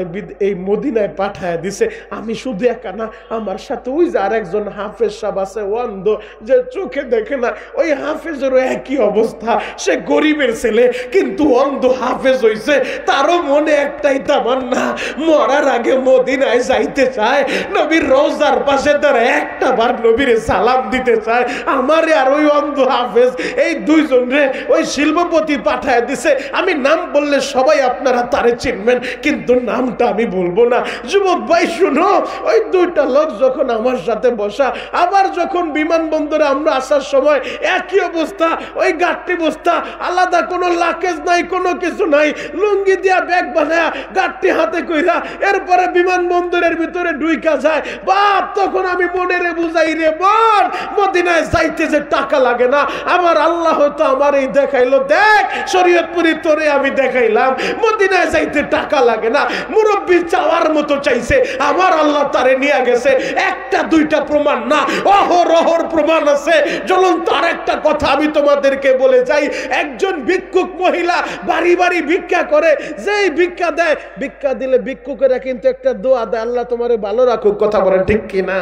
এই মদিনায় পাঠায় দিছে। আমি শুধু একা না, আমার সাথে ওই যে আর একজন হাফেজ সাহেব আছে অন্ধ, যে চোখে দেখে না, ওই হাফেজেরও একই অবস্থা। সে গরিবের ছেলে কিন্তু অন্ধ হাফেজ হইছে, তারও মনে একটাই তামান্না, মরার আগে মদিনায় যাইতে চায়, নবীর রওজার পাশে তারা একটা বার নবীরে সালাম দিতে চায়। আমারে আর ওই অন্ধ হাফেজ এই দুইজন রে ওই শিল্পপতি পাঠায় দিছে। আমি নাম বললে সবাই আপনারা তারে চিনবেন, কিন্তু নামটা আমি বলবো না। যুবক ভাই শুনো, ওই দুইটা লোক যখন আমার সাথে বসা, আবার যখন বিমানবন্দরে আমরা আসার সময় একই অবস্থা, ওই গাড়টি বস্তা, আলাদা কোনো লাকেজ নাই, কোনো কিছু নাই, লুঙ্গি দিয়া ব্যাগ বানায়া গাড়টি হাতে কইরা এরপরে বিমানবন্দরের ভিতরে ঢুইকা যায়। বাপ, তখন আমি মনেরে বুঝাই, রে বোন, মদিনায় যাইতে যে টাকা লাগে না, আমার আল্লাহ তো আমার এই দেখাইলো, দেখ শরীয়তপুরি তোরে আমি দেখাইলাম, মদিনায় যাইতে টাকা লাগে না, মুরব্বি চাওয়ার মতো চাইছে, আমার আল্লাহ তারে নিয়ে গেছে। একটা দুইটা প্রমাণ না, অহরহর প্রমাণ আছে। চলুন তার একটা কথা আমি তোমাদেরকে বলে যাই। একজন ভিক্ষুক মহিলা বাড়ি বাড়ি ভিক্ষা করে, যেই ভিক্ষা দেয়, ভিক্ষা দিলে ভিক্ষুকেরা কিন্তু একটা দোয়া দেয়, আল্লাহ তোমারে ভালো রাখুক। কথা বলেন ঠিক কিনা?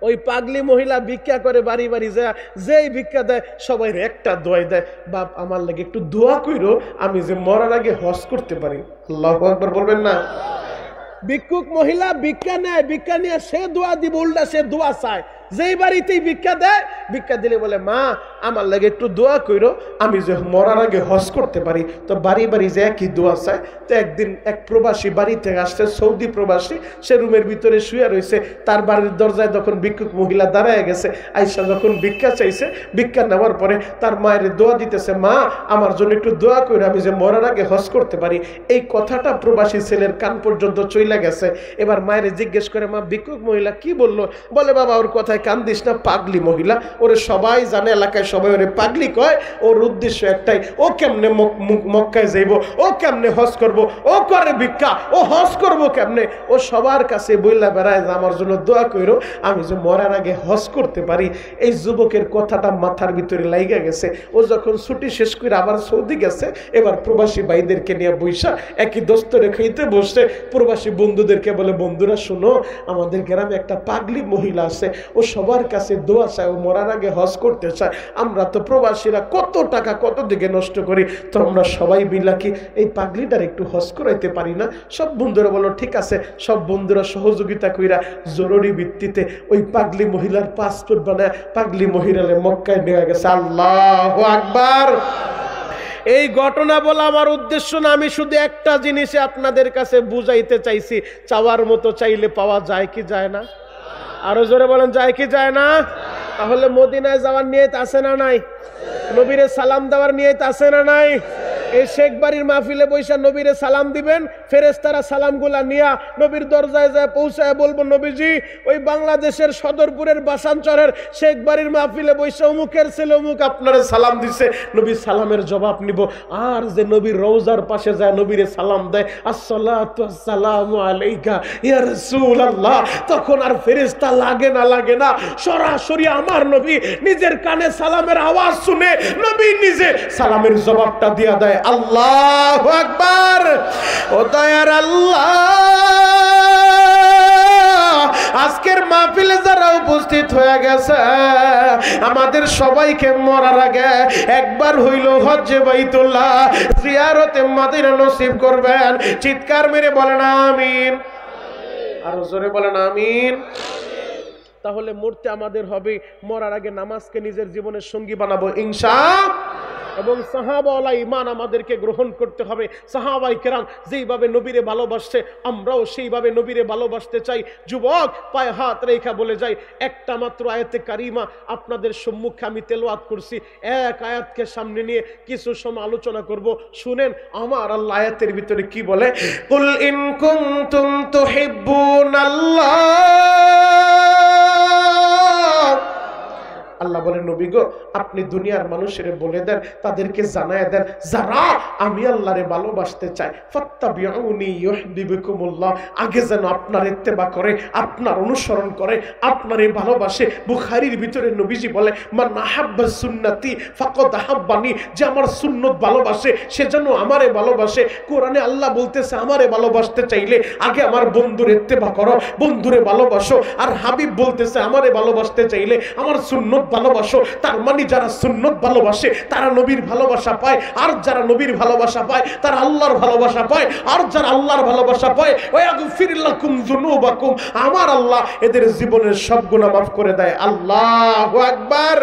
ওই পাগলি মহিলা ভিক্ষা করে বাড়ি বাড়ি যায়, যেই ভিক্ষা দেয় সবাই একটা দোয়াই দেয়, বাপ আমার লাগে একটু দোয়া কইরো, আমি যে মরার আগে হজ করতে পারি। আল্লাহু আকবার বলবেন না? ভিক্ষুক মহিলা ভিক্ষা নেয়, ভিক্ষা নিয়ে সে দোয়া দিব, উল্টা সে দোয়া চায়। যেই বাড়িতেই ভিক্ষা দেয়, ভিক্ষা দিলে বলে, মা আমার লাগে একটু দোয়া কইরো, আমি যে মরার আগে হজ করতে পারি। তো বাড়ি বাড়ি যে একই দোয়া চায়। তো একদিন এক প্রবাসী বাড়ি থেকে আসছে, সৌদি প্রবাসী, সে রুমের ভিতরে শুয়ে রয়েছে। তার বাড়ির দরজায় তখন ভিক্ষুক মহিলা দাঁড়ায় গেছে। আইসা যখন ভিক্ষা চাইছে, ভিক্ষা নেওয়ার পরে তার মায়ের দোয়া দিতেছে, মা আমার জন্য একটু দোয়া কইরো, আমি যে মরার আগে হজ করতে পারি। এই কথাটা প্রবাসী ছেলের কান পর্যন্ত চইলা গেছে। এবার মায়ের জিজ্ঞেস করে, মা ভিক্ষুক মহিলা কি বললো? বলে, বাবা ওর কথায় কান দিস না, পাগলি মহিলা, ওরে সবাই জানে, এলাকায় সবাই ওরে পাগলি কয়। ওর উদ্দেশ্য একটাই, ও কেমনে মক্কায় যাইব, ও কেমনে হজ করব, ও করে ভিক্ষা, ও হজ করব কেমনে। ও সবার কাছে বইলা বেড়ায় যে আমার জন্য দোয়া কইরো, আমি যে মরার আগে হজ করতে পারি। এই যুবকের কথাটা মাথার ভিতরে লাইগা গেছে। ও যখন ছুটি শেষ করে আবার সৌদি গেছে, এবার প্রবাসী ভাইদেরকে নিয়ে বৈশা একই দস্তরে খাইতে বসে প্রবাসী বন্ধুদেরকে বলে, বন্ধুরা শুনো, আমাদের গ্রামে একটা পাগলি মহিলা আছে, ও সবার কাছে দোয়া চায়, ও মরার আগে হজ করতে চায়। আমরা তো প্রবাসীরা কত টাকা কত দিকে নষ্ট করি, তো আমরা সবাই মিলা কি এই পাগলিটার একটু হজ করাইতে পারি না? সব বন্ধুরা বলো ঠিক আছে। সব বন্ধুরা সহযোগিতা কইরা জরুরি ভিত্তিতে ওই পাগলি মহিলার পাসপোর্ট বানায় পাগলি মহিলারে মক্কায় নিয়ে গেছে। আল্লাহু আকবার। এই ঘটনা বলা আমার উদ্দেশ্য না, আমি শুধু একটা জিনিসে আপনাদের কাছে বুঝাইতে চাইছি, চাওয়ার মতো চাইলে পাওয়া যায় কি যায় না? আরো জোরে বলেন, যায় কি যায় না? তাহলে মদিনায় যাওয়ার নিয়ত আছে না নাই? নবীরে সালাম দেওয়ার নিয়ত আছে না নাই? এই শেখ বাড়ির মাহফিলে বৈশা নবীরে সালাম দিবেন, ফেরেশতারা সালামগুলা নিয়া নবীর দরজায় যায় পৌঁছায় বলবো, নবীজি ওই বাংলাদেশের সদরপুরের বাসানচরের শেখ বাড়ির মাহফিলে বৈশা অমুকের ছেলে অমুক আপনারে সালাম দিছে। নবী সালামের জবাব নিব। আর যে নবীর রওজার পাশে যায় নবীরে সালাম দেয়, আসসালাতু আসসালামু আলাইকা ইয়া রাসূলুল্লাহ, তখন আর ফেরেশতা লাগে না, সরাসরি আমার নবী নিজের কানে সালামের আওয়াজ শুনে নবী নিজে সালামের জবাবটা দিয়া দেয়। আল্লাহু আকবার। ও দয়ার আল্লাহ, আজকের মাহফিলে যারা উপস্থিত হয়ে গেছে, আমাদের সবাইকে মরার আগে একবার হইল হজ্জে বাইতুল্লাহ জিয়ারতে মদিনা নসিব করবেন। চিৎকার মেরে বলেন আমিন। আরো জোরে বলেন আমিন। তাহলে মরতে আমাদের হবে, মরার আগে নামাজকে নিজের জীবনের সঙ্গী বানাবো ইনশাআল্লাহ। এবং সাহাবাওয়ালা ঈমান আমাদেরকে গ্রহণ করতে হবে। সাহাবাই কেরাম যেইভাবে নবীরে ভালোবাসছে, আমরাও সেইভাবে নবীরে ভালোবাসতে চাই। যুবক পায়ে হাত রেখা বলে যাই, একটা মাত্র আয়াতে কারিমা আপনাদের সম্মুখে আমি তেলাওয়াত করছি। এক আয়াতকে সামনে নিয়ে কিছু সময় আলোচনা করব। শুনেন আমার আল্লাহ আয়াতের ভিতরে কি বলে, কুল ইন কুনতুম তুহিব্বুনাল্লাহ আল্লাহ বলেন নবী গো আপনি দুনিয়ার মানুষের বলে দেন, তাদেরকে জানায় দেন যারা আমি আল্লাহরে ভালোবাসতে চাই ফাত্তাবিউনি ইউহিব্বুকুমুল্লাহ, আগে যেন আপনার ইত্তেবা করে, আপনার অনুসরণ করে, আপনার এই ভালোবাসে। বুখারীর ভিতরে নবীজি বলে মান আহাব্বা সুন্নতি ফাকাদ আহাব্বানি, যে আমার সুন্নত ভালোবাসে সে যেন আমারে ভালোবাসে। কোরআনে আল্লাহ বলতেছে আমারে ভালোবাসতে চাইলে আগে আমার বন্ধুর ইত্তেবা করো, বন্ধুরে ভালোবাসো। আর হাবিব বলতেছে আমারে ভালোবাসতে চাইলে আমার সুন্নত ভালোবাসো। তার মানে যারা সুন্নত ভালোবাসে তারা নবীর ভালোবাসা পায়, আর যারা নবীর ভালোবাসা পায় তারা আল্লাহর ভালোবাসা পায়, আর যারা আল্লাহর ভালোবাসা পায় ওয়াগফির লাকুম যুনুবাকুম, আমার আল্লাহ এদের জীবনের সব গুনাহ মাফ করে দেয়। আল্লাহু আকবার।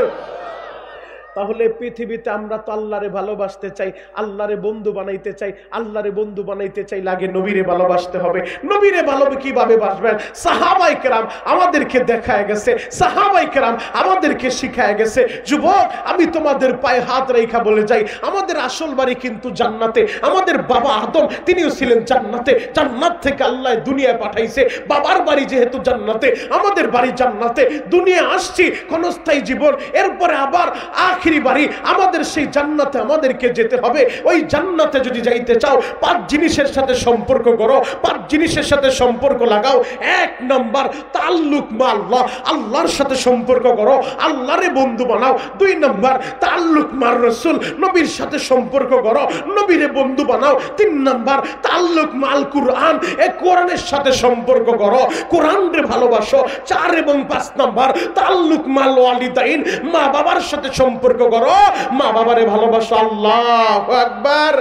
তাহলে পৃথিবীতে আমরা তো আল্লাহরে ভালোবাসতে চাই, আল্লাহরে বন্ধু বানাইতে চাই। আল্লাহরে বন্ধু বানাইতে চাই লাগে নবীরে ভালোবাসতে হবে। নবীরে ভালোবে কিভাবে বাসবেন? সাহাবায়ে কেরাম আমাদেরকে দেখায় গেছে, সাহাবায়ে কেরাম আমাদেরকে শিখায় গেছে। যুবক আমি তোমাদের পায়ে হাত রেখা বলে যাই, আমাদের আসল বাড়ি কিন্তু জান্নাতে। আমাদের বাবা আদম তিনিও ছিলেন জান্নাতে, জান্নাত থেকে আল্লাহ দুনিয়ায় পাঠাইছে। বাবার বাড়ি যেহেতু জান্নাতে, আমাদের বাড়ি জান্নাতে। দুনিয়া আসছি ক্ষণস্থায়ী জীবন, এরপরে আবার আখিরি বাড়ি আমাদের সেই জান্নাতে আমাদেরকে যেতে হবে। ওই জান্নাতে যদি যাইতে চাও 5 জিনিসের সাথে সম্পর্ক করো, 5 জিনিসের সাথে সম্পর্ক লাগাও। 1 নাম্বার তাআল্লুক মা আল্লাহ, আল্লাহর সাথে সম্পর্ক করো, আল্লাহরে বন্ধু বানাও। 2 নাম্বার তাআল্লুক মার রাসূল, নবীর সাথে সম্পর্ক করো, নবীরে বন্ধু বানাও। 3 নাম্বার তাআল্লুক মাল কুরআন, এই কোরআনের সাথে সম্পর্ক করো, কোরআনরে ভালোবাসো। 4 এবং 5 নাম্বার তাআল্লুক মাল ওয়ালিদাইন, মা বাবার সাথে সম্পর্ক করো, মা বাবারে ভালোবাসো। আল্লাহু আকবার।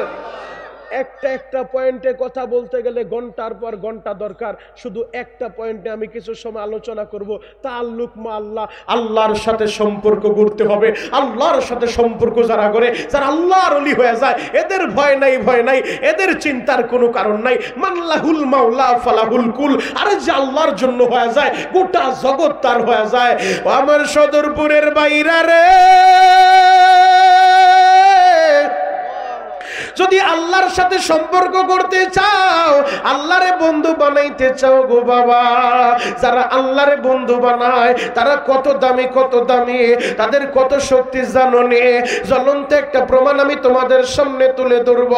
একটা পয়েন্টে কথা বলতে গেলে ঘন্টার পর ঘন্টা দরকার, শুধু একটা পয়েন্টে আমি কিছু সময় আলোচনা করব। তাআল্লুক মা আল্লাহ, আল্লাহর সাথে সম্পর্ক গড়তে হবে। আল্লাহর সাথে সম্পর্ক যারা করে, যারা আল্লাহর ওলি হয়ে যায়, এদের ভয় নাই, ভয় নাই, এদের চিন্তার কোনো কারণ নাই। মাল্লাহুল মাওলা ফালাহুল কুল, আরে যে আল্লাহর জন্য হয়ে যায় গোটা জগৎ তার হয়ে যায়। আমার সদরপুরের বাইরা রে, যদি আল্লাহর সাথে সম্পর্ক করতে চাও, আল্লাহরে বন্ধু বানাইতে চাও গো বাবা, যারা আল্লাহরে বন্ধু বানায় তারা কত দামি, কত দামি, তাদের কত শক্তি জানো নে। জ্বলন্ত একটা প্রমাণ আমি তোমাদের সামনে তুলে ধরব।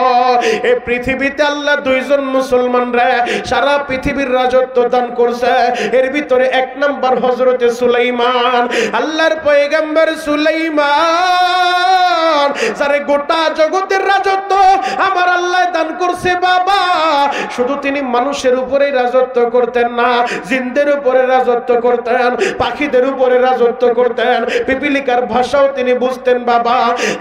এই পৃথিবীতে আল্লাহ 2 জন মুসলমানরা সারা পৃথিবীর রাজত্ব দান করছে। এর ভিতরে 1 নাম্বার হযরতে সুলাইমান, আল্লাহর পয়গম্বর সুলাইমান, যারে গোটা জগতের রাজত্ব আমার আল্লাহ দান করছে বাবা। শুধু তিনি মানুষের উপরেই রাজত্ব করতেন না, জিনদের উপরে রাজত্ব করতেন, পাখিদের উপরে রাজত্ব করতেন, পিপিলিকার ভাষাও তিনি বুঝতেন বাবা।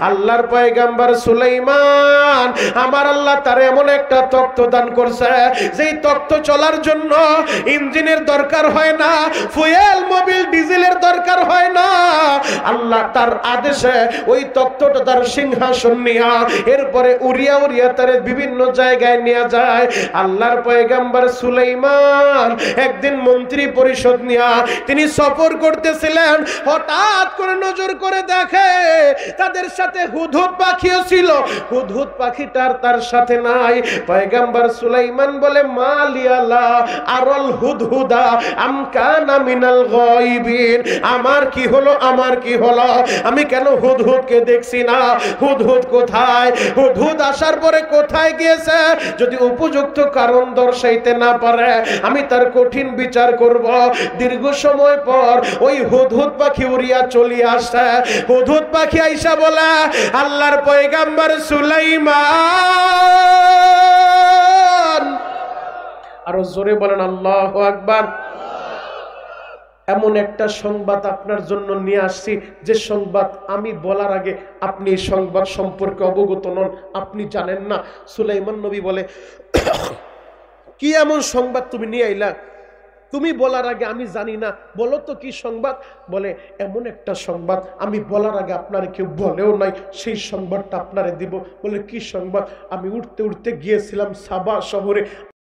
আল্লাহর পয়গম্বর সুলাইমান, আমার আল্লাহ তার এমন একটা তখ্ত দান করছে, যেই তখ্ত চলার জন্য ইঞ্জিনের দরকার হয় না, ফুয়েল মোবিল ডিজেলের দরকার হয় না। আল্লাহ তার আদেশে ওই তখ্তটা তার সিংহাসন নিয়া এরপরে উড়িয়া উড়িয়া তার বিভিন্ন জায়গায় নিয়ে যায়। আল্লাহর পয়গম্বর সুলাইমান একদিন মন্ত্রী পরিষদ নিয়া তিনি সফর করতেছিলেন। হঠাৎ করে নজর করে দেখে তাদের সাথে হুদহুদ পাখিও ছিল, হুদহুদ পাখিটার তার সাথে নাই। পয়গম্বর সুলাইমান বলে মালিয়ালা আরল হুদহুদা আম কানা মিনাল গায়বিন, আমার কি হলো, আমার কি হলো, আমি কেন হুদহুদকে দেখছি না? হুদহুদ কোথায়? হুদহুদ আসার পরে কোথায় গিয়েছে? যদি উপযুক্ত কারণ দর্শাইতে না পারে আমি তার কঠিন বিচার করব। দীর্ঘ সময় পর ওই হুদহুদ পাখি উড়িয়া চলে আসে। হুদহুদ পাখি আইসা বলে আল্লাহর পয়গম্বর সুলাইমান, আরো জোরে বলেন আল্লাহু আকবার। এমন একটা সংবাদ আপনার জন্য নিয়ে আসছি, যে সংবাদ আমি বলার আগে আপনি এই সংবাদ সম্পর্কে অবগত নন, আপনি জানেন না। সুলাইমান নবী বলে কি এমন সংবাদ তুমি নিয়ে আইলা, তুমি বলার আগে আমি জানি না, বলো তো কি সংবাদ? বলে এমন একটা সংবাদ আমি বলার আগে আপনারা কেউ বলেও নাই, সেই সংবাদটা আপনারে দিব। বলে কি সংবাদ? আমি উঠতে উঠতে গিয়েছিলাম সাবা শহরে,